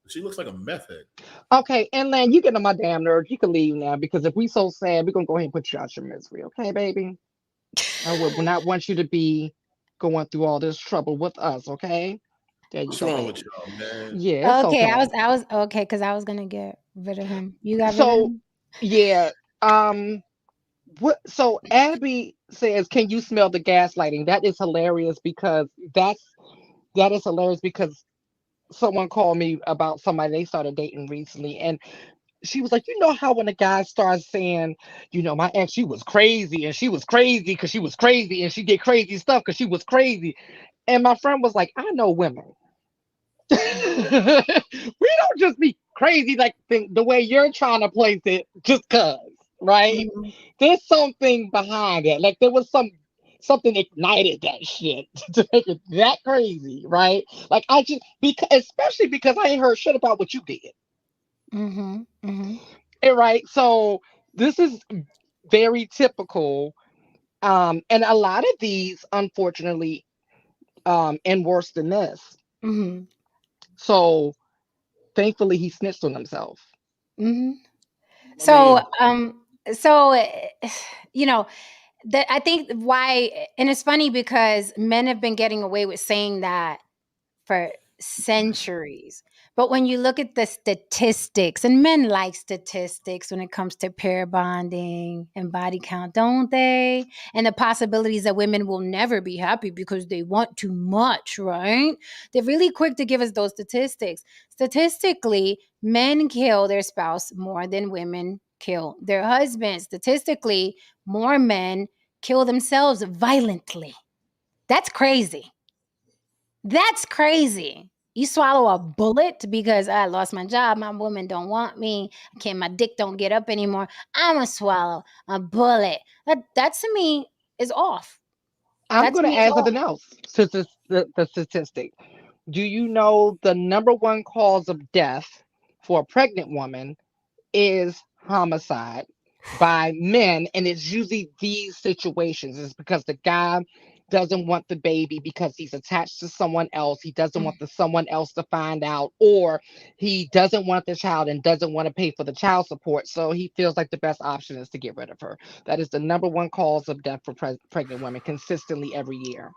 She looks like a meth head. Okay, and Lan, you get on my damn nerves. You can leave now, because if we so sad, we're going to go ahead and put you out your misery. Okay, baby? I would not want you to be going through all this trouble with us, okay? There you What's go, wrong baby. with y'all, man? Yeah, it's Okay, okay. I was okay, because I was gonna get rid of him. You got rid of So, him? yeah. So Abby says, "Can you smell the gaslighting?" That is hilarious, because that is hilarious because someone called me about somebody they started dating recently, and she was like, "You know how when a guy starts saying, you know, my ex, she was crazy, and she was crazy because she was crazy, and she did crazy stuff because she was crazy," and my friend was like, "I know women." We don't just be crazy like the way you're trying to place it, just cause, right? Mhm. There's something behind it. Like there was something ignited that shit to make it that crazy, right? Like I just especially because I ain't heard shit about what you did. Mm-hmm. Mm-hmm. Right. So this is very typical. And a lot of these, unfortunately, and worse than this. Mm-hmm. So thankfully he snitched on himself. Mm-hmm. I So, mean, you know, that I think why, and it's funny because men have been getting away with saying that for centuries. But when you look at the statistics, and men like statistics when it comes to pair bonding and body count, don't they? And the possibilities that women will never be happy because they want too much, right? They're really quick to give us those statistics. Statistically, men kill their spouse more than women kill their husbands. Statistically, more men kill themselves violently. That's crazy. That's crazy. You swallow a bullet because I lost my job, my woman don't want me, my dick don't get up anymore. I'ma swallow a bullet. That to me is off. I'm That to going me to is add off. something else to the statistic. Do you know the number one cause of death for a pregnant woman is homicide by men? And it's usually these situations. It's because the guy doesn't want the baby because he's attached to someone else. He doesn't want the someone else to find out, or he doesn't want the child and doesn't want to pay for the child support. So he feels like the best option is to get rid of her. That is the number one cause of death for pregnant women consistently every year.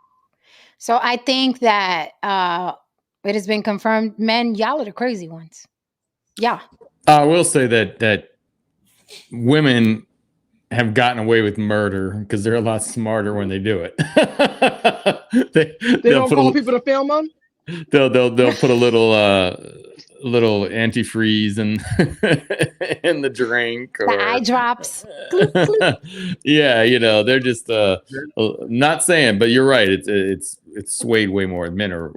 So I think that it has been confirmed, men, y'all are the crazy ones. Yeah. I will say that women have gotten away with murder because they're a lot smarter when they do it. They don't call people to film them. They'll put a little antifreeze in the drink, or The eye drops. yeah, you know, they're just not saying, but you're right. It's swayed way more. Men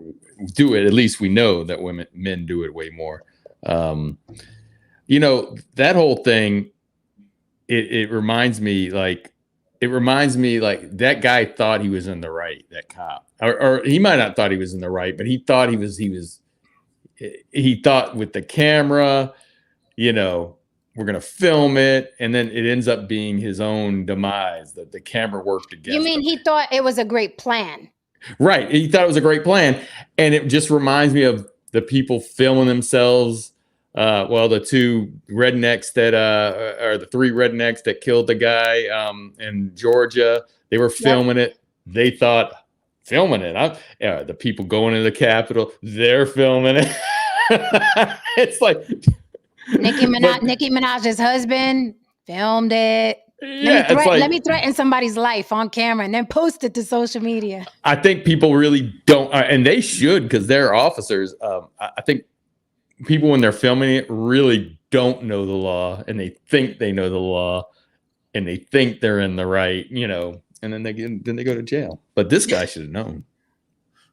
do it. At least we know that men do it way more. You know, that whole thing. It reminds me like that guy thought he was in the right, that cop, or he might not thought he was in the right, but he thought he thought with the camera, you know, we're going to film it. And then it ends up being his own demise, that the camera worked against You mean him. he thought it was a great plan? Right. He thought it was a great plan. And it just reminds me of the people filming themselves. The two rednecks that, or the three rednecks that killed the guy in Georgia. They were filming it. They thought, filming it. The people going to the Capitol, they're filming it. It's like Nicki Minaj's husband filmed it. Yeah, let me threaten somebody's life on camera and then post it to social media. I think people really don't, and they should, because they're officers. I think people, when they're filming it, really don't know the law, and they think they know the law, and they think they're in the right, and then they go to jail. But this guy should have known.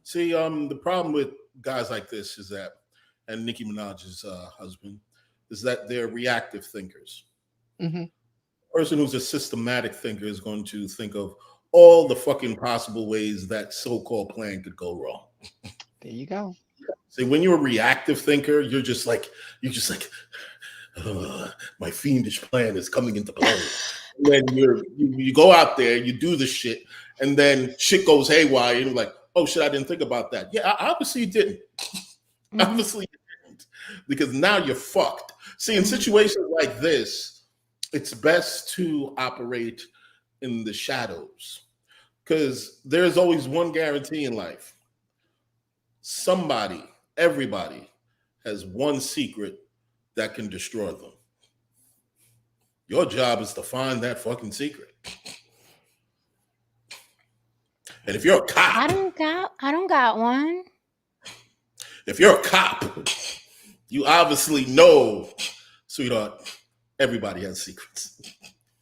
See, the problem with guys like this is that, and Nicki Minaj's husband, is that they're reactive thinkers. Mm-hmm. Person who's a systematic thinker is going to think of all the fucking possible ways that so-called plan could go wrong. There you go. See, when you're a reactive thinker, you're just like, my fiendish plan is coming into play. And then you go out there, you do the shit, and then shit goes haywire, and you're like, oh shit, I didn't think about that. Yeah, obviously you didn't. Mm-hmm. Obviously you didn't, because now you're fucked. See, in situations like this, it's best to operate in the shadows, because there's always one guarantee in life. Everybody has one secret that can destroy them. Your job is to find that fucking secret. And if you're a cop, I don't got one. If you're a cop, you obviously know, sweetheart, everybody has secrets.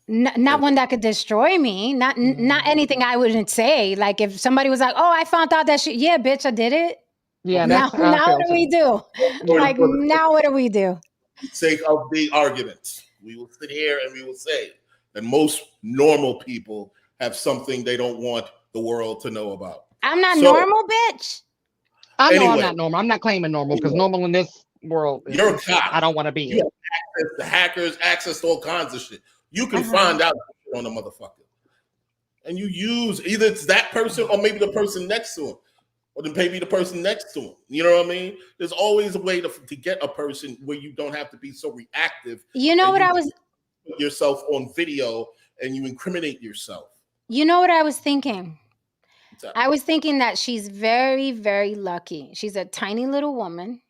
Not one that could destroy me. Not anything I wouldn't say. Like if somebody was like, "Oh, I found out that shit." Yeah, bitch, I did it. Yeah. Now what do we do? Like now what do we do? For the sake of the argument, we will sit here and we will say that most normal people have something they don't want the world to know about. I'm not normal, bitch. I know I'm not normal. I'm not claiming normal, because normal in this world, you're a cop. I don't want to be. You have access to hackers, access to all kinds of shit. You can find out on a motherfucker, and you use either it's that person or maybe the person next to him, or then maybe the person next to him. You know what I mean? There's always a way to get a person where you don't have to be so reactive. You know what I was? Put yourself on video and you incriminate yourself. You know what I was thinking? I was thinking that she's very, very lucky. She's a tiny little woman.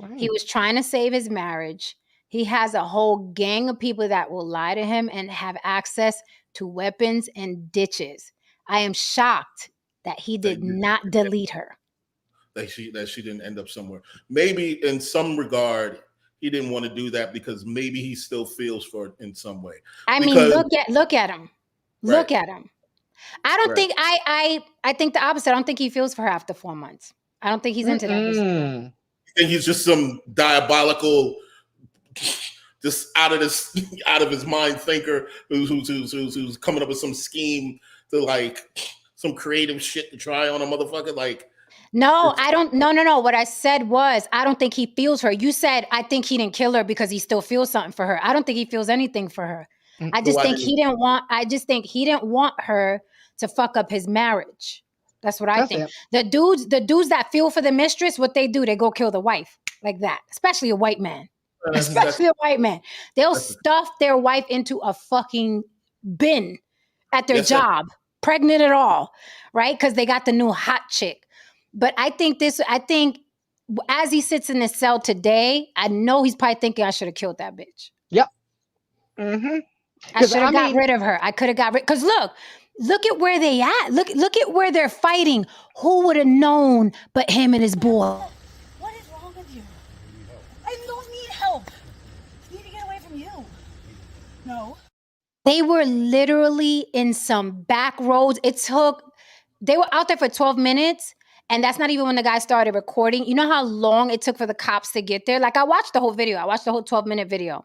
Right. He was trying to save his marriage. He has a whole gang of people that will lie to him and have access to weapons and ditches. I am shocked that he did not delete her. That she didn't end up somewhere. Maybe in some regard, he didn't want to do that because maybe he still feels for it in some way. I mean, look at him. Right. Look at him. I don't think I think the opposite. I don't think he feels for her after 4 months. I don't think he's into that. I think he's just some diabolical, just out of his mind thinker who's coming up with some scheme to like some creative shit to try on a motherfucker. Like, no, I don't. No. What I said was, I don't think he feels her. You said, I think he didn't kill her because he still feels something for her. I don't think he feels anything for her. I just think he didn't want her to fuck up his marriage. That's what I think. The dudes that feel for the mistress, what they do, they go kill the wife like that. Especially a white man. Especially a white man. They'll stuff their wife into a fucking bin at their job, pregnant at all, right? Because they got the new hot chick. But I think as he sits in his cell today, I know he's probably thinking I should have killed that bitch. Yep. Mm-hmm. I should have got rid of her. I could have got rid. Because look at where they at. Look at where they're fighting. Who would have known but him and his boy? What is wrong with you? I don't need help. I need to get away from you. No. They were literally in some back roads. They were out there for 12 minutes. And that's not even when the guy started recording. You know how long it took for the cops to get there? Like I watched the whole video. I watched the whole 12-minute video.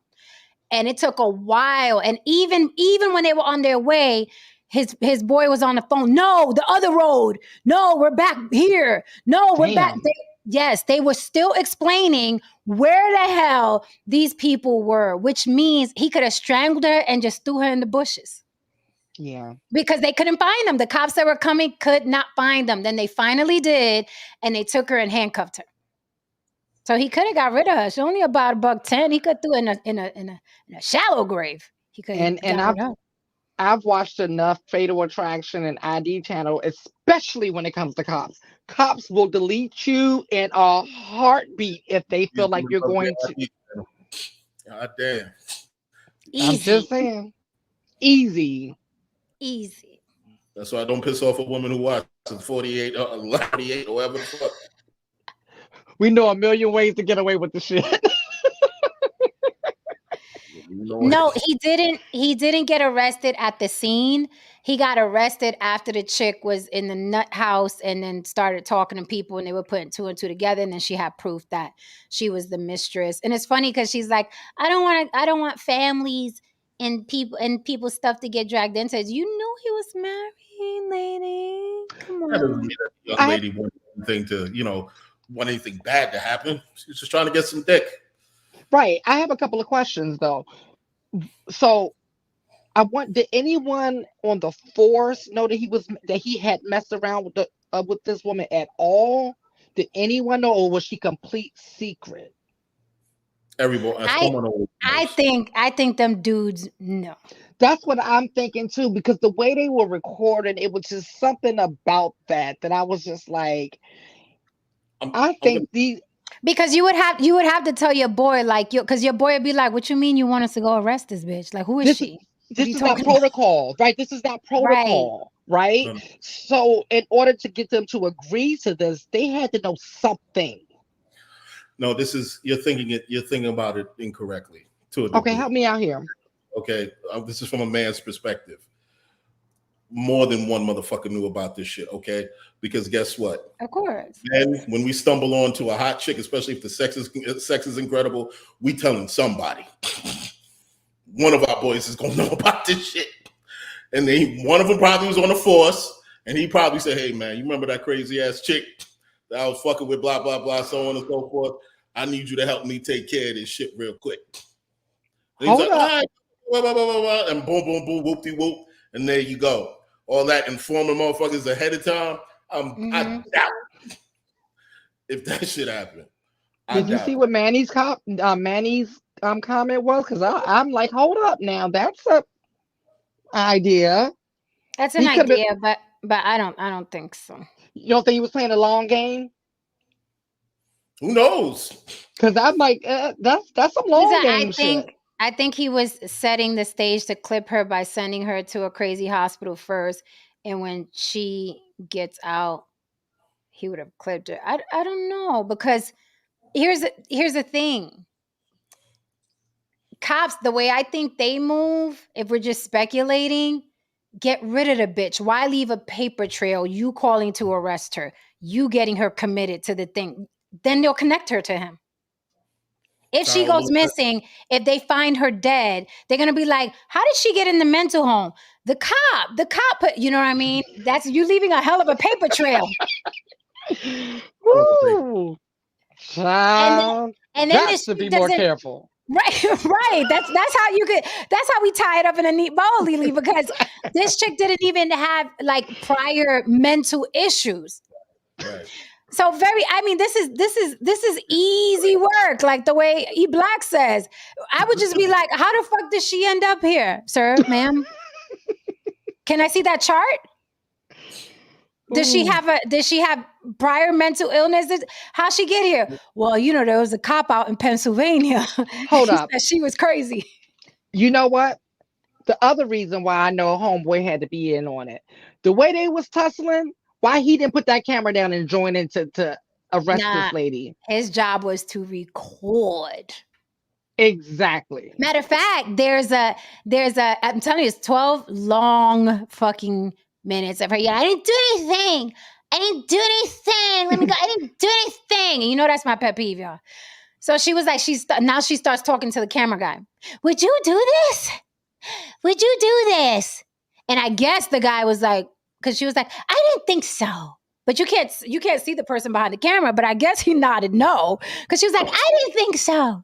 And it took a while. And even when they were on their way, his boy was on the phone. No, the other road. No, we're back here. No, we're back. They were still explaining where the hell these people were, which means he could have strangled her and just threw her in the bushes. Yeah. Because they couldn't find them. The cops that were coming could not find them. Then they finally did, and they took her and handcuffed her. So he could have got rid of her. She's only about $110. He could do it in a shallow grave. He could have And got rid of her. I've watched enough Fatal Attraction and ID Channel, especially when it comes to cops. Cops will delete you in a heartbeat if they feel like you're going to. God damn. Easy. I'm just saying. Easy. Easy. That's why I don't piss off a woman who watches 48 or 48 or whatever the fuck. We know a million ways to get away with the shit. No, he didn't get arrested at the scene. He got arrested after the chick was in the nut house and then started talking to people, and they were putting two and two together, and then she had proof that she was the mistress. And it's funny because she's like, I don't want families and people's stuff to get dragged into it. You knew he was married, lady. Come That doesn't on. mean that the young lady want anything to, want anything bad to happen. She's just trying to get some dick. Right. I have a couple of questions though. So did anyone on the force know that he had messed around with this woman at all? Did anyone know, or was she complete secret? Everyone, someone always knows. I think them dudes know. That's what I'm thinking too, because the way they were recording, it was just something about that I was just like, Because you would have to tell your boy, like, because your boy would be like, what you mean you want us to go arrest this bitch? Like, who is she? This is not protocol, right? This is not protocol, right? So in order to get them to agree to this, they had to know something. No, you're thinking about it incorrectly. Okay, help me out here. Okay, this is from a man's perspective. More than one motherfucker knew about this shit, okay? Because guess what? Of course. And when we stumble onto a hot chick, especially if the sex is incredible, we telling somebody. One of our boys is gonna know about this shit. And then one of them probably was on the force, and he probably said, hey man, you remember that crazy ass chick that I was fucking with, blah, blah, blah, so on and so forth. I need you to help me take care of this shit real quick. And he's like, all right, blah, blah, blah, blah, blah, and boom, boom, boom, whoop-de-whoop, and there you go. All that informing motherfuckers ahead of time, I doubt if that shit happened. Did you see what Manny's comment was? Because I'm like, hold up now, that's a idea. That's an idea, but I don't think so. You don't think he was playing a long game? Who knows? Because I'm like, that's some long game shit. I think he was setting the stage to clip her by sending her to a crazy hospital first, and when she gets out, he would have clipped her. I don't know, because here's the thing. Cops, the way I think they move, if we're just speculating, get rid of the bitch. Why leave a paper trail? You calling to arrest her, you getting her committed to the thing. Then they'll connect her to him. If she goes missing, if they find her dead, they're going to be like, how did she get in the mental home? The cop put, you know what I mean? That's you leaving a hell of a paper trail. Woo! And then this to be more careful. Right. That's how we tie it up in a neat bow, Lily, because this chick didn't even have like prior mental issues. Right. So this is easy work, like the way E Black says. I would just be like, how the fuck did she end up here, sir, ma'am? Can I see that chart? Does she have prior mental illnesses? How'd she get here? Well, there was a cop out in Pennsylvania. Hold up. She was crazy. You know what? The other reason why I know homeboy had to be in on it, the way they was tussling, why he didn't put that camera down and join in to arrest this lady? His job was to record. Exactly. Matter of fact, there's a I'm telling you, it's 12 long fucking minutes of her. Yeah, I didn't do anything. Let me go. I didn't do anything. And you know that's my pet peeve, y'all. So she was like, now she starts talking to the camera guy. Would you do this? Would you do this? And I guess the guy was like, because she was like, I didn't think so. But you can't see the person behind the camera, but I guess he nodded no. Because she was like, I didn't think so.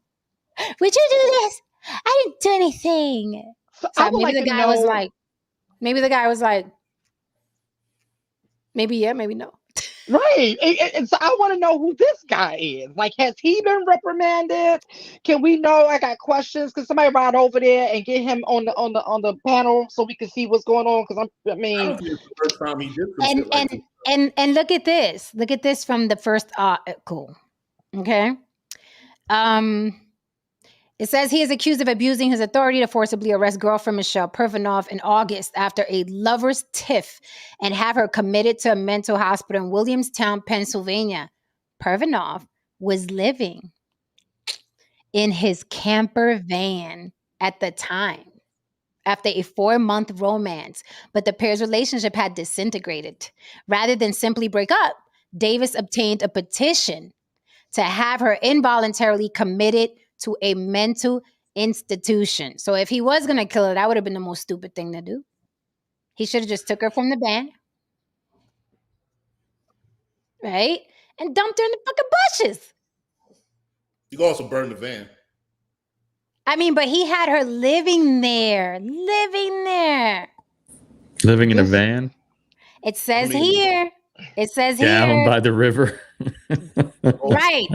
Would you do this? I didn't do anything. So maybe the guy was like, Maybe the guy was like, maybe yeah, maybe no. Right. And so I want to know who this guy is. Like, has he been reprimanded? Can we know? I got questions. Can somebody ride over there and get him on the panel so we can see what's going on? Because I I mean, don't think it's the first time he did some shit like this. And look at this. Look at this from the first article. Okay. It says he is accused of abusing his authority to forcibly arrest girlfriend Michelle Pervanoff in August after a lover's tiff and have her committed to a mental hospital in Williamstown, Pennsylvania. Pervanoff was living in his camper van at the time after a 4-month romance, but the pair's relationship had disintegrated. Rather than simply break up, Davis obtained a petition to have her involuntarily committed to a mental institution. So if he was going to kill her, that would have been the most stupid thing to do. He should have just took her from the band, right? And dumped her in the fucking bushes. You can also burn the van. I mean, but he had her living there. Living in a van It says I mean- here. It says down here. by the river. Right.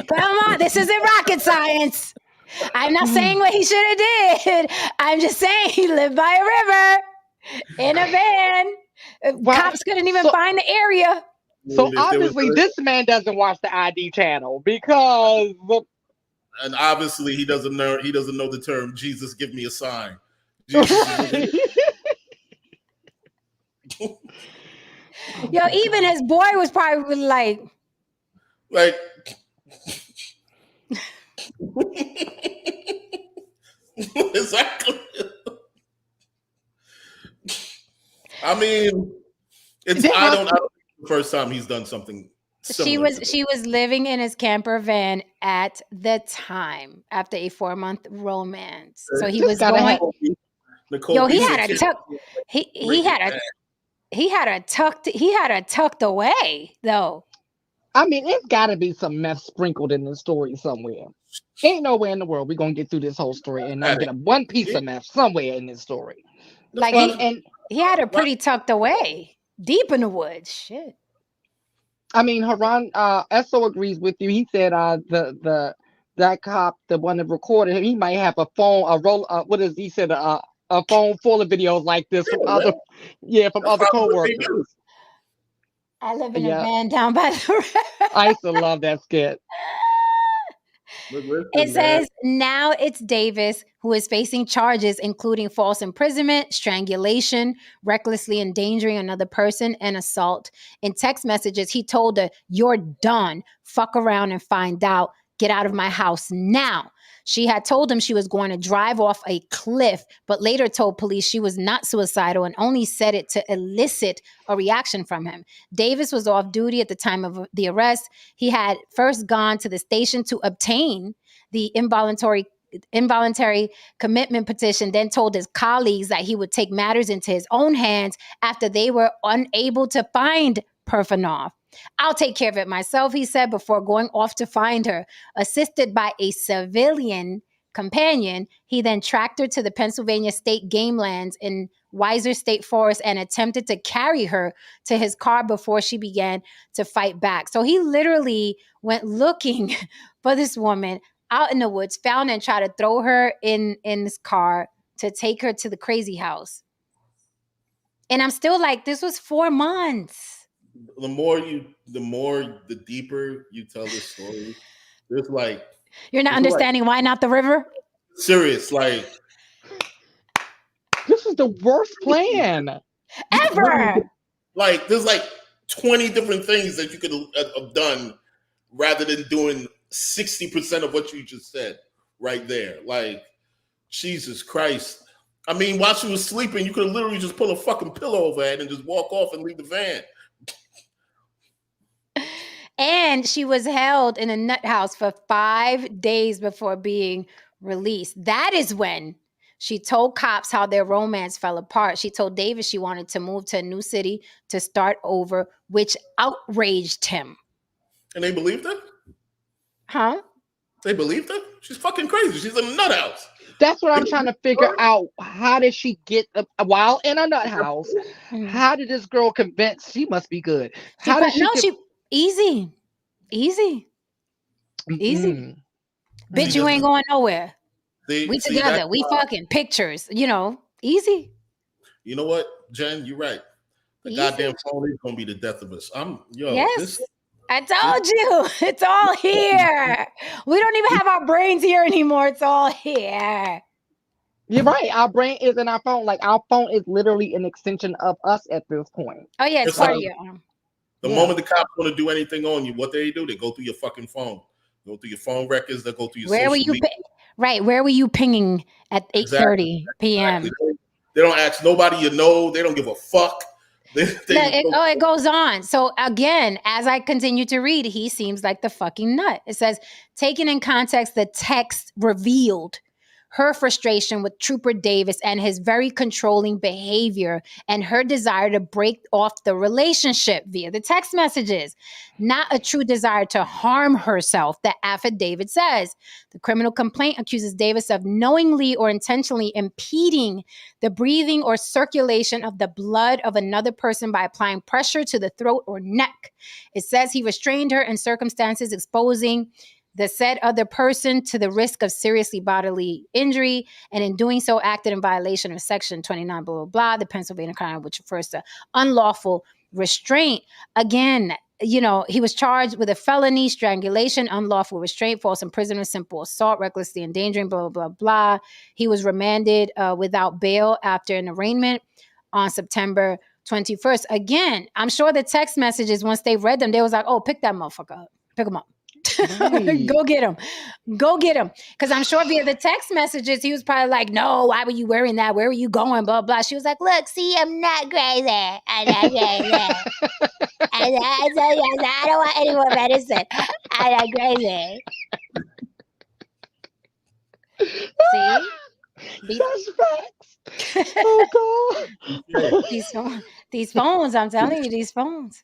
Come on, this isn't rocket science. I'm not saying what he should have did. I'm just saying he lived by a river in a van. Wow. Cops couldn't even find the area. so If there was obviously a- this man doesn't watch the ID channel because and obviously he doesn't know the term "Jesus, give me a sign." Jesus, Yo, even his boy was probably like, like exactly. I mean, I don't think it's the first time he's done something similar. she was living in his camper van at the time after a 4-month romance. So he This was gotta going. have- Nicole Yo, he Beasley had a can't tuck. He had a tucked away though. I mean, it's got to be some meth sprinkled in the story somewhere. Ain't nowhere in the world we're gonna get through this whole story and not get one piece of meth somewhere in this story. Like And he had her pretty tucked away, deep in the woods. Shit. I mean, Haran Esso agrees with you. He said that cop, the one that recorded him, he might have a phone, he said a phone full of videos like this from other coworkers. I live in a van down by the river. I used to love that skit. It says now it's Davis who is facing charges including false imprisonment, strangulation, recklessly endangering another person, and assault. In text messages, he told her, "You're done. Fuck around and find out. Get out of my house now." She had told him she was going to drive off a cliff, but later told police she was not suicidal and only said it to elicit a reaction from him. Davis was off duty at the time of the arrest. He had first gone to the station to obtain the involuntary commitment petition, then told his colleagues that he would take matters into his own hands after they were unable to find Pervanoff. "I'll take care of it myself," he said before going off to find her. Assisted by a civilian companion, he then tracked her to the Pennsylvania State Game Lands in Weiser State Forest and attempted to carry her to his car before she began to fight back. So he literally went looking for this woman out in the woods, found and tried to throw her in this car to take her to the crazy house. And I'm still like, this was 4 months. The deeper you tell this story, there's like you're not understanding why not the river. Serious, like this is the worst plan ever. Like there's like 20 different things that you could have done rather than doing 60% of what you just said right there. Like Jesus Christ. I mean, while she was sleeping, you could have literally just pull a fucking pillow over her head and just walk off and leave the van. And she was held in a nut house for 5 days before being released. That is when she told cops how their romance fell apart. She told Davis she wanted to move to a new city to start over, which outraged him. And they believed her? Huh? They believed her? She's fucking crazy. She's in a nut house. That's what I'm trying to figure out. How did she get while in a nut house? Mm. How did this girl convince she must be good? She How did she get? she easy, easy. Mm, Bitch, See, you mm. ain't going nowhere. see, We see that. together. We fucking pictures. Easy, You know what, Jen? You're right. The easy. goddamn phone is gonna be the death of us. Yes. I told you, it's all here. We don't even have our brains here anymore. It's all here. You're right. Our brain is in our phone. Like our phone is literally an extension of us at this point. Oh yeah, it's It's part like of your the Yeah. moment the cops want to do anything on you, what they do? They go through your fucking phone. Go through your phone records. They go through your Where were social you? media. Right, where were you pinging at 8:30 p.m.? Exactly. They don't ask nobody you know. They don't give a fuck. It goes on. So again, as I continue to read, he seems like the fucking nut. It says, taken in context, the text revealed her frustration with Trooper Davis and his very controlling behavior and her desire to break off the relationship via the text messages, not a true desire to harm herself, the affidavit says. The criminal complaint accuses Davis of knowingly or intentionally impeding the breathing or circulation of the blood of another person by applying pressure to the throat or neck. It says he restrained her in circumstances exposing the said other person to the risk of seriously bodily injury, and in doing so acted in violation of section 29, blah, blah, blah, the Pennsylvania crime, which refers to unlawful restraint. Again, he was charged with a felony, strangulation, unlawful restraint, false imprisonment, simple assault, recklessly endangering, blah, blah, blah, blah. He was remanded without bail after an arraignment on September 21st. Again, I'm sure the text messages, once they read them, they was like, oh, pick that motherfucker up. Pick him up. Right. Go get him. Because I'm sure via the text messages, he was probably like, no, why were you wearing that? Where were you going? Blah, blah. She was like, look, see, I'm not crazy. I'm not crazy. I don't want any more medicine. I'm not crazy. See? That's facts. Oh God. These phones, I'm telling you, these phones.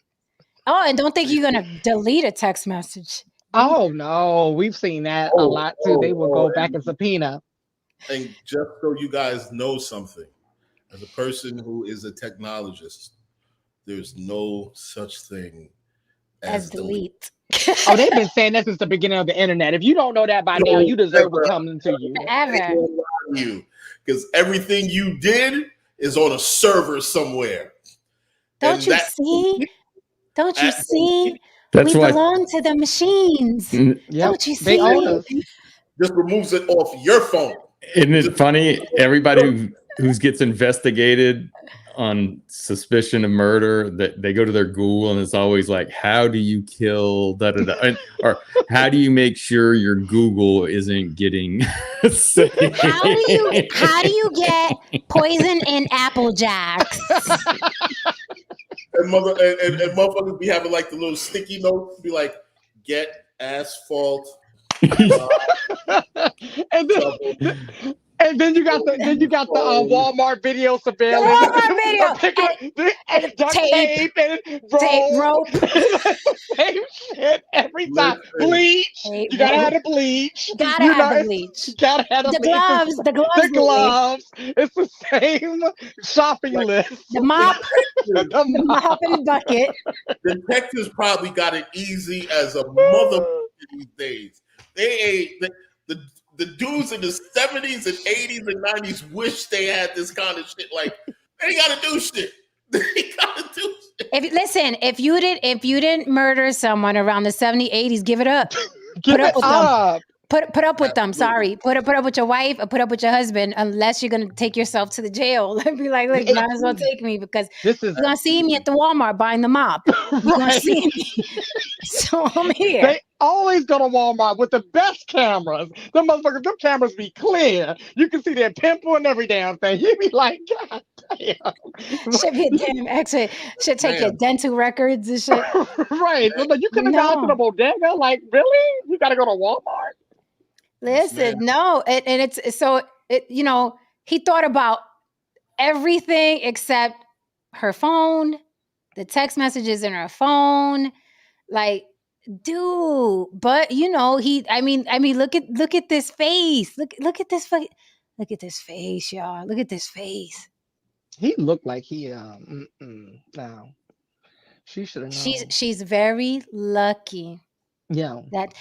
Oh, and don't think you're going to delete a text message. Oh no, we've seen that a lot too. They will go back and subpoena. And just so you guys know something, as a person who is a technologist, there's no such thing as delete. Oh, they've been saying that since the beginning of the internet. If you don't know that by now, you deserve what's coming to you. Forever. Because everything you did is on a server somewhere. Don't you see? Don't you see? That's we why belong to the machines. Yep. Don't you see? They own us. Just removes it off your phone. Isn't it funny? Everybody who gets investigated on suspicion of murder, that they go to their Google and it's always like, how do you kill da da da, or how do you make sure your Google isn't getting sick? How do you get poison in Apple Jacks? And motherfuckers be having like the little sticky notes, be like, get asphalt. And then you got the Walmart video surveillance. Walmart video. Duct tape and rope. Same shit every time. Bleach. You gotta have the bleach. Gotta have the bleach. Gotta have the gloves. The gloves. It's the same shopping list. The mop. The mop and bucket. Detectives probably got it easy as a motherfucker these days. The dudes in the 70s and 80s and 90s wish they had this kind of shit. Like, they gotta do shit. They gotta do shit. If you didn't murder someone around the 70s, 80s, give it up. Put up. Put up with them. Sorry. Put up with your wife or put up with your husband, unless you're gonna take yourself to the jail. Be like, look, you might as well take me, because you're gonna see me at the Walmart buying the mop. You're gonna see me. So I'm here. They always go to Walmart with the best cameras. Them motherfuckers, them cameras be clear. You can see their pimple and every damn thing. You be like, God damn. Should be a damn X-ray. Should take your dental records and shit. Right. Like, you could have gone to the bodega. Like, really? You gotta go to Walmart? Listen, no. And it's so, he thought about everything except her phone, the text messages in her phone. Like, dude, but look at this face. Look at this fucking, Look at this face, y'all. Look at this face. He looked like he no. She should have known. She's very lucky Yeah. that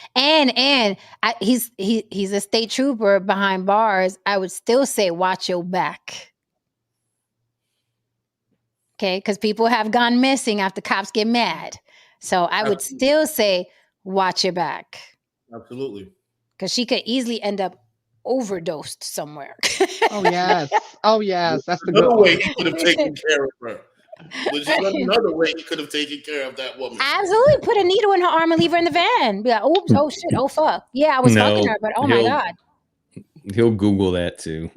he's a state trooper behind bars. I would still say watch your back. Okay, because people have gone missing after cops get mad. So I would still say watch your back. Absolutely. Because she could easily end up overdosed somewhere. Oh yes. Oh yes. That's the good Another one. way he could have taken care of her. There's another way he could have taken care of that woman. Absolutely. Put a needle in her arm and leave her in the van. Be like, oops, oh shit, oh fuck. Yeah, I was fucking her, but oh my God. He'll Google that too.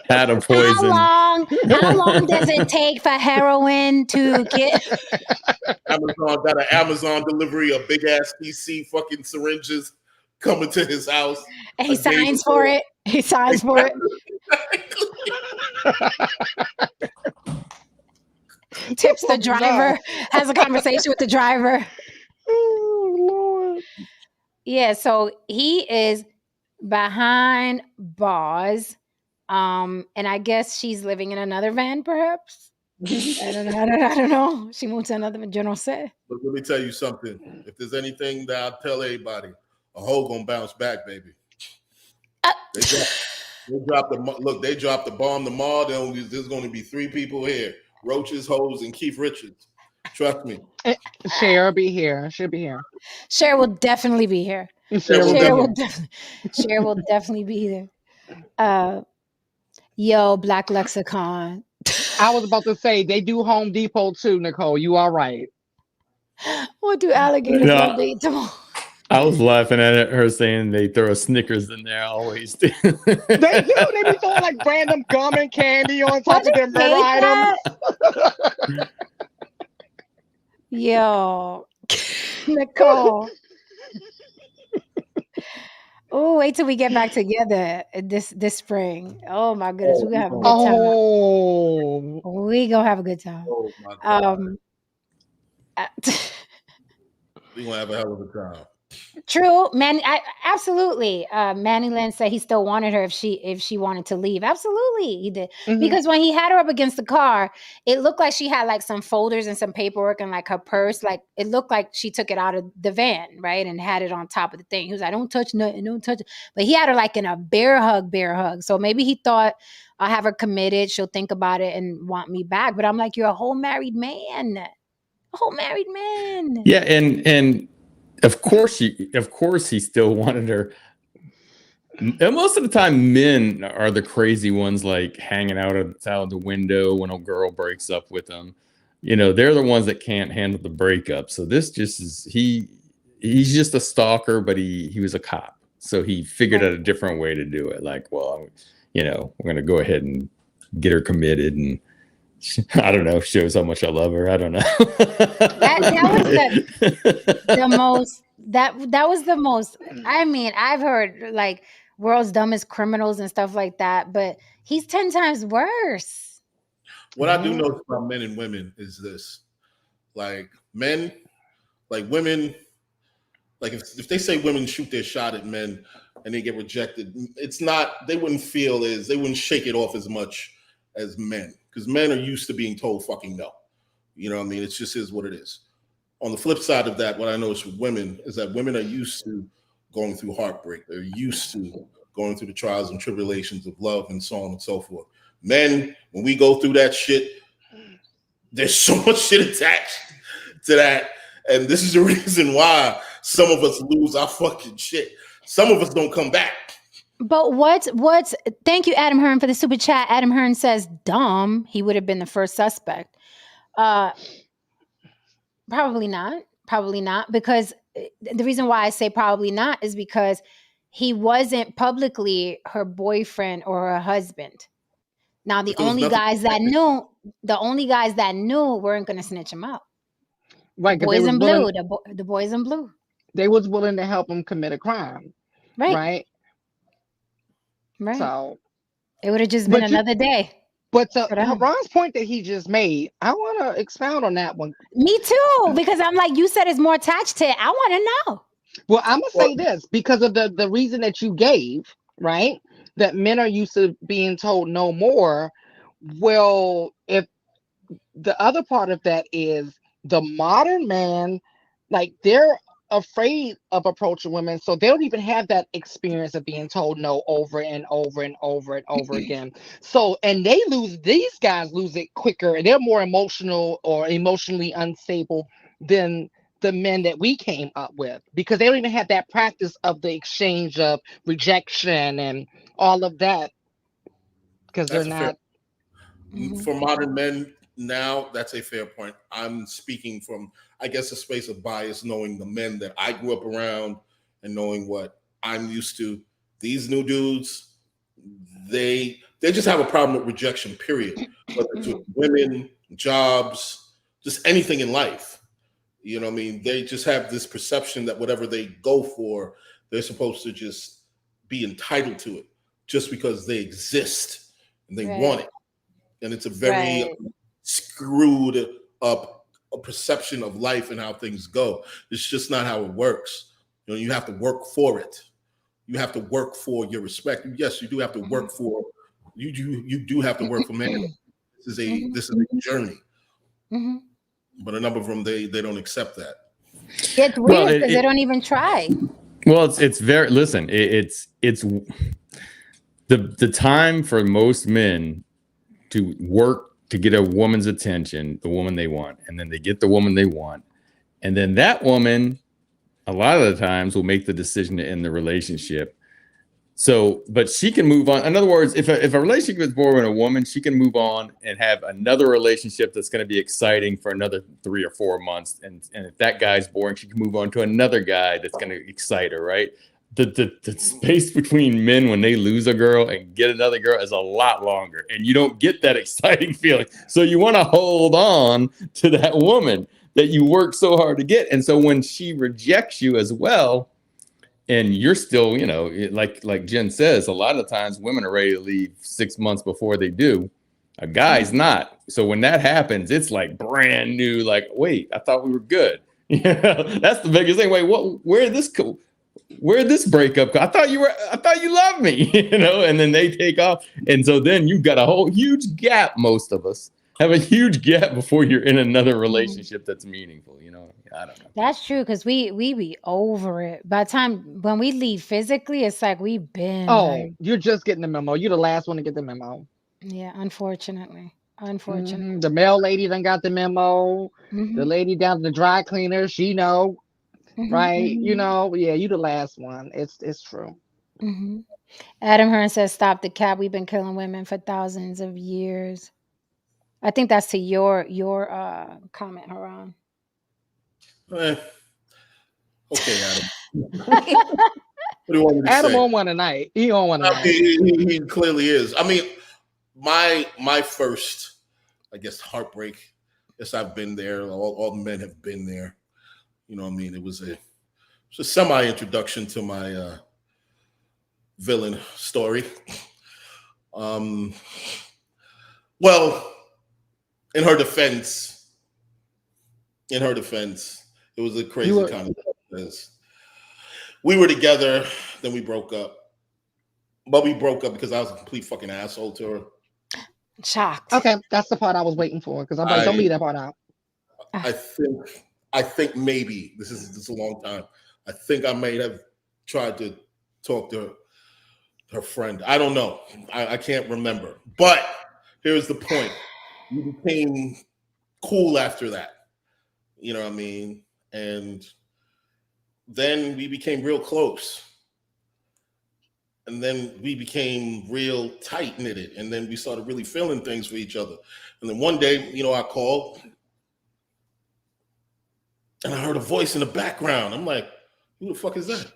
How to poison. How long does it take for heroin to get? Amazon got an Amazon delivery of big ass DC fucking syringes coming to his house. And he signs for it. He signs for it. Tips the driver. Has a conversation with the driver. Oh Lord. Yeah, so he is behind bars. And I guess she's living in another van, perhaps. I don't know. She moved to another general set. But let me tell you something. If there's anything that I'll tell everybody, a hoe gonna bounce back, baby. They dropped the bomb tomorrow. There's gonna be 3 people here: Roaches, Hoes, and Keith Richards. Trust me. Cher be here. She'll be here. Cher will definitely be here. Cher will definitely be there. Yo, Black Lexicon. I was about to say they do Home Depot too, Nicole. You all right? What do alligators love to eat tomorrow? I was laughing at her saying they throw a Snickers in there always. They do. They be throwing like random gum and candy on top of their murder items. Yo, Nicole. Oh, wait till we get back together this spring. Oh my goodness, we're gonna have a good time. Oh, We gonna have a good time. Oh my God. We're gonna have a hell of a time. True, man. Absolutely. Manny Lynn said he still wanted her if she wanted to leave. Absolutely, he did. Mhm. Because when he had her up against the car, it looked like she had like some folders and some paperwork and like her purse. Like it looked like she took it out of the van, right, and had it on top of the thing. He was like, "Don't touch nothing, don't touch it." But he had her like in a bear hug. So maybe he thought, "I'll have her committed. She'll think about it and want me back." But I'm like, "You're a whole married man, a whole married man." Yeah, and. Of course, he still wanted her. And most of the time, men are the crazy ones, like hanging out outside the window when a girl breaks up with them. They're the ones that can't handle the breakup. So this just is he's just a stalker, but he was a cop, so he figured out a different way to do it. Like, well, we're gonna go ahead and get her committed and. I don't know. Shows how much I love her. I don't know. That was the most. That was the most. I mean, I've heard like world's dumbest criminals and stuff like that, but he's 10 times worse. What I do know about men and women is this: like men, like women, like if they say women shoot their shot at men and they get rejected, it's not. They wouldn't shake it off as much as men. Because men are used to being told fucking no. You know what I mean? It just is what it is. On the flip side of that, what I notice with women is that women are used to going through heartbreak. They're used to going through the trials and tribulations of love and so on and so forth. Men, when we go through that shit, there's so much shit attached to that. And this is the reason why some of us lose our fucking shit. Some of us don't come back. But what's thank you, Adam Hearn, for the super chat. Adam Hearn says, dumb, he would have been the first suspect. Probably not, because the reason why I say probably not is because he wasn't publicly her boyfriend or her husband. Now, the only guys that knew weren't going to snitch him out. Right, Boys in blue, the boys in blue. They was willing to help him commit a crime. Right. So it would have just been another day. But Ron's point that he just made, I want to expound on that one. Me too, because I'm like, you said it's more attached to it. I want to know. Well, I'm going to say this because of the reason that you gave. right? That men are used to being told no more. Well, if the other part of that is the modern man, like they're afraid of approaching women, so they don't even have that experience of being told no over and over and over and over again. So, and these guys lose it quicker, and they're more emotional or emotionally unstable than the men that we came up with, because they don't even have that practice of the exchange of rejection and all of that, because they're That's a fair. not. Mhm. For modern men now, that's a fair point. I'm speaking from, I guess, a space of bias, knowing the men that I grew up around and knowing what I'm used to. These new dudes, they just have a problem with rejection. Period. Whether it's with women, jobs, just anything in life. You know what I mean? They just have this perception that whatever they go for, they're supposed to just be entitled to it just because they exist and they Right. want it. And it's a very Right. screwed up a perception of life and how things go. It's just not how it works. You know, you have to work for it. You have to work for your respect. Yes, you do have to work for you do have to work for man. Mhm. This is a journey. Mhm. But a number of them they don't accept that. It's Well, weird because they don't even try. it's very listen. It's the time for most men to work to get a woman's attention, the woman they want, and then they get the woman they want, and then that woman, a lot of the times, will make the decision to end the relationship. So, but she can move on. In other words, if a relationship is boring with a woman, she can move on and have another relationship that's going to be exciting for another 3 or 4 months. And if that guy's boring, she can move on to another guy that's going to excite her, right? The space between men when they lose a girl and get another girl is a lot longer, and you don't get that exciting feeling. So you want to hold on to that woman that you worked so hard to get. And so when she rejects you as well, and you're still, like Jen says, a lot of times women are ready to leave 6 months before they do. A guy's not. So when that happens, it's like brand new. Like, wait, I thought we were good. That's the biggest thing. Wait, what? Where did this breakup go? I thought you loved me. And then they take off, and so then you've got a whole huge gap. Most of us have a huge gap before you're in another relationship that's meaningful. I don't know. That's true because we be over it. By the time when we leave physically, it's like we've been Oh, like, you're just getting the memo. You're the last one to get the memo. yeah, unfortunately. The mail lady done got the memo. The Hmm. lady down at the dry cleaner, she know, Hmm. right? Yeah, you the last one. It's true. Hmm. Adam Hearn says, "Stop the cap. We've been killing women for thousands of years." I think that's to your comment, Haran. Eh, okay, Adam. What do you want me to Adam say? on one tonight. He on one I tonight. mean, he clearly is. I mean, my first, I guess, heartbreak. Yes, I've been there. All the men have been there. You know what I mean? It's a semi introduction to my villain story. Um, well, in her defense, it was a You crazy were kind of because we were together, then we broke up. But we broke up because I was a complete fucking asshole to her. Shocked. okay. That's the part I was waiting for, because I'm like, don't I leave that part out. I think maybe this is a long time. I think I may have tried to talk to her friend. I don't know. I can't remember. But here's the point. We became cool after that. You know what I mean? And then we became real close. And then we became real tight knitted. And then we started really feeling things for each other. And then one day, I called and I heard a voice in the background. I'm like, who the fuck is that?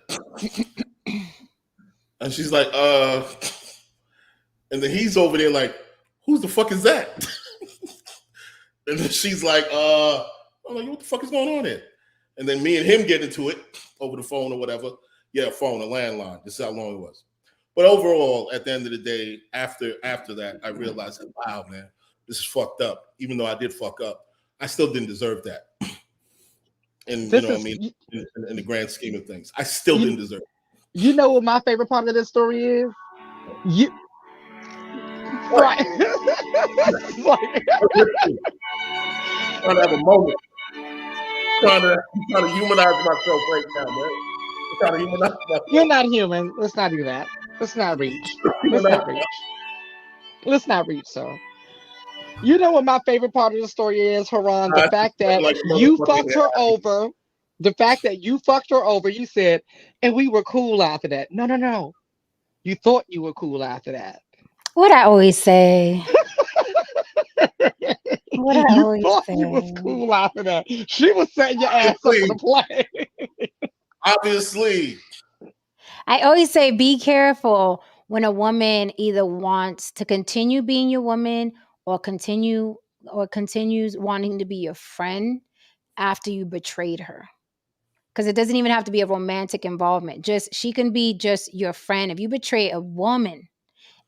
And she's like, and then he's over there like, who the fuck is that? And then she's like, I'm like, what the fuck is going on here? And then me and him get into it over the phone or whatever. Yeah, phone, a landline. This is how long it was. But overall, at the end of the day, after that, I realized that, wow, man, this is fucked up. Even though I did fuck up, I still didn't deserve that. And you This know what I is mean, in the grand scheme of things, I still you didn't deserve it. You know what my favorite part of this story is? You What? right. Like, What's with you? Trying to have a moment. Trying to humanize myself right now, man. I'm trying to humanize you're myself. not human. Let's not do that. Let's not reach. Let's Humanize not reach. Let's not reach, sir. You know what my favorite part of the story is, Haran? The I fact that like a you motherfucking fucked her over. The fact that you fucked her over, you said, and we were cool after that. No, no, no. You thought you were cool after that. What I always say. What I You always thought you was say. cool after that. She was setting your ass up for the obviously, play. obviously. I always say be careful when a woman either wants to continue being your woman or continues wanting to be your friend after you betrayed her. Because it doesn't even have to be a romantic involvement. Just she can be just your friend. If you betray a woman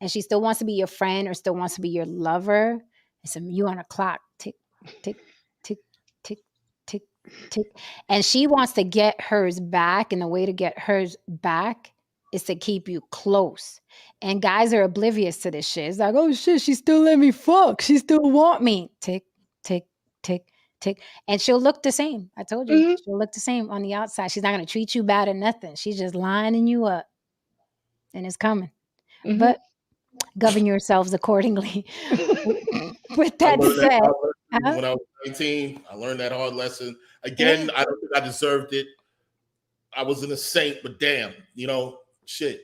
and she still wants to be your friend or still wants to be your lover, it's you on a clock. Tick, tick, tick, tick, tick, tick. And she wants to get hers back. And the way to get hers back is to keep you close. And guys are oblivious to this shit. It's like, oh shit, she still let me fuck. She still want me. Tick, tick, tick, tick. And she'll look the same. I told you. Mhm, She'll look the same on the outside. She's not going to treat you bad or nothing. She's just lining you up. And it's coming. mhm. But govern yourselves accordingly. With I that learned that said, hard lesson huh? when I was 19. I learned that hard lesson. Yeah. Again, I don't think I deserved it. I wasn't a saint, but damn, shit.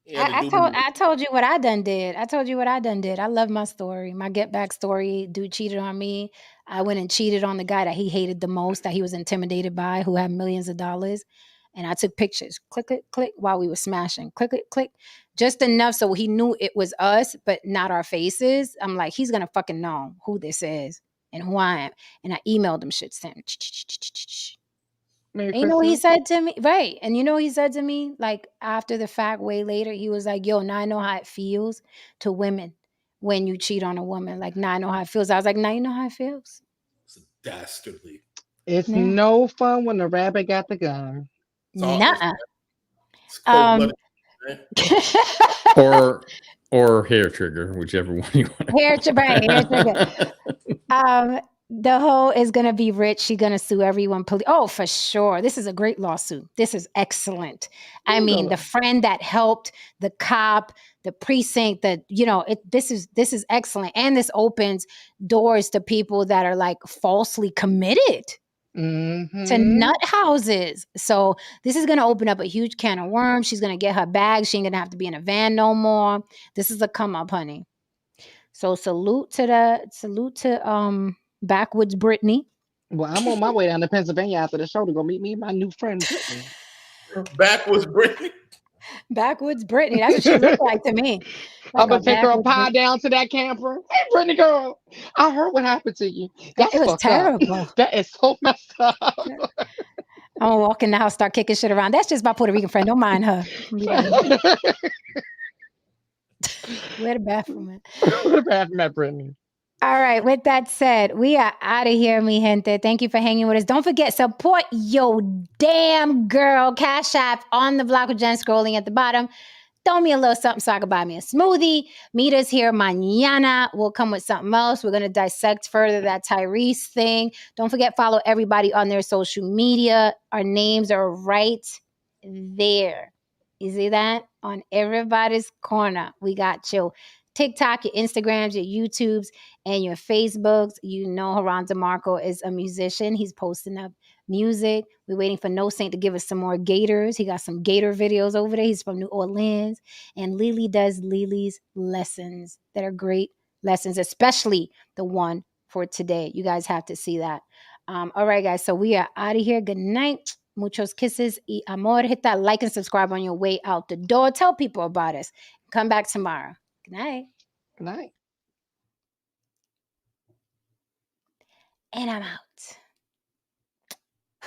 He had to do me. I told you what I done did. I told you what I done did. I love my story. My get back story. Dude cheated on me. I went and cheated on the guy that he hated the most, that he was intimidated by, who had millions of dollars. And I took pictures, click it, click, while we were smashing, click it, click, just enough so he knew it was us, but not our faces. I'm like, he's gonna fucking know who this is and who I am. And I emailed him shit to him. Merry And you know what he Christmas. said to me? Right. And you know what he said to me? Like after the fact, way later, he was like, yo, now I know how it feels to women when you cheat on a woman. Like, now I know how it feels. I was like, now you know how it feels. It's dastardly. It's Yeah. no fun when the rabbit got the gun. It's heartless. Nuh-uh. It's cold Um, blooded. Man. or hair trigger, whichever one you want. hair trigger. The hoe is gonna be rich. She's gonna sue everyone. Oh, for sure. This is a great lawsuit. This is excellent. I mean, the friend that helped, the cop, the precinct, this is excellent. And this opens doors to people that are like falsely committed to nut houses. So this is gonna open up a huge can of worms. She's gonna get her bag. She ain't gonna have to be in a van no more. This is a come up, honey. So salute to Backwoods Brittany. Well, I'm on my way down to Pennsylvania after the show to go meet me and my new friend Brittany. Backwards Brittany. Backwoods Brittany. That's what she looked like to me. I'm Like a gonna take her a backwoods pie Brittany. down to that camper. Hey, Brittany girl, I heard what happened to you. That's It was fucked up. terrible. That is so messed up. I'm gonna walk in the house, start kicking shit around. That's just my Puerto Rican friend. Don't mind her. Where the bathroom at? What happened at Brittany? All right. With that said, we are out of here, mi gente. Thank you for hanging with us. Don't forget, support your damn girl. Cash App on the block with Jen scrolling at the bottom. Throw me a little something so I can buy me a smoothie. Meet us here mañana. We'll come with something else. We're going to dissect further that Tyrese thing. Don't forget, follow everybody on their social media. Our names are right there. You see that? On everybody's corner. We got your TikTok, your Instagrams, your YouTubes, and your Facebooks. You know Haran DeMarco is a musician. He's posting up music. We're waiting for No Saint to give us some more Gators. He got some Gator videos over there. He's from New Orleans. And Lily does Lily's lessons that are great lessons, especially the one for today. You guys have to see that. All right, guys. So we are out of here. Good night. Muchos kisses y amor. Hit that like and subscribe on your way out the door. Tell people about us. Come back tomorrow. Good night. Good night. And I'm out.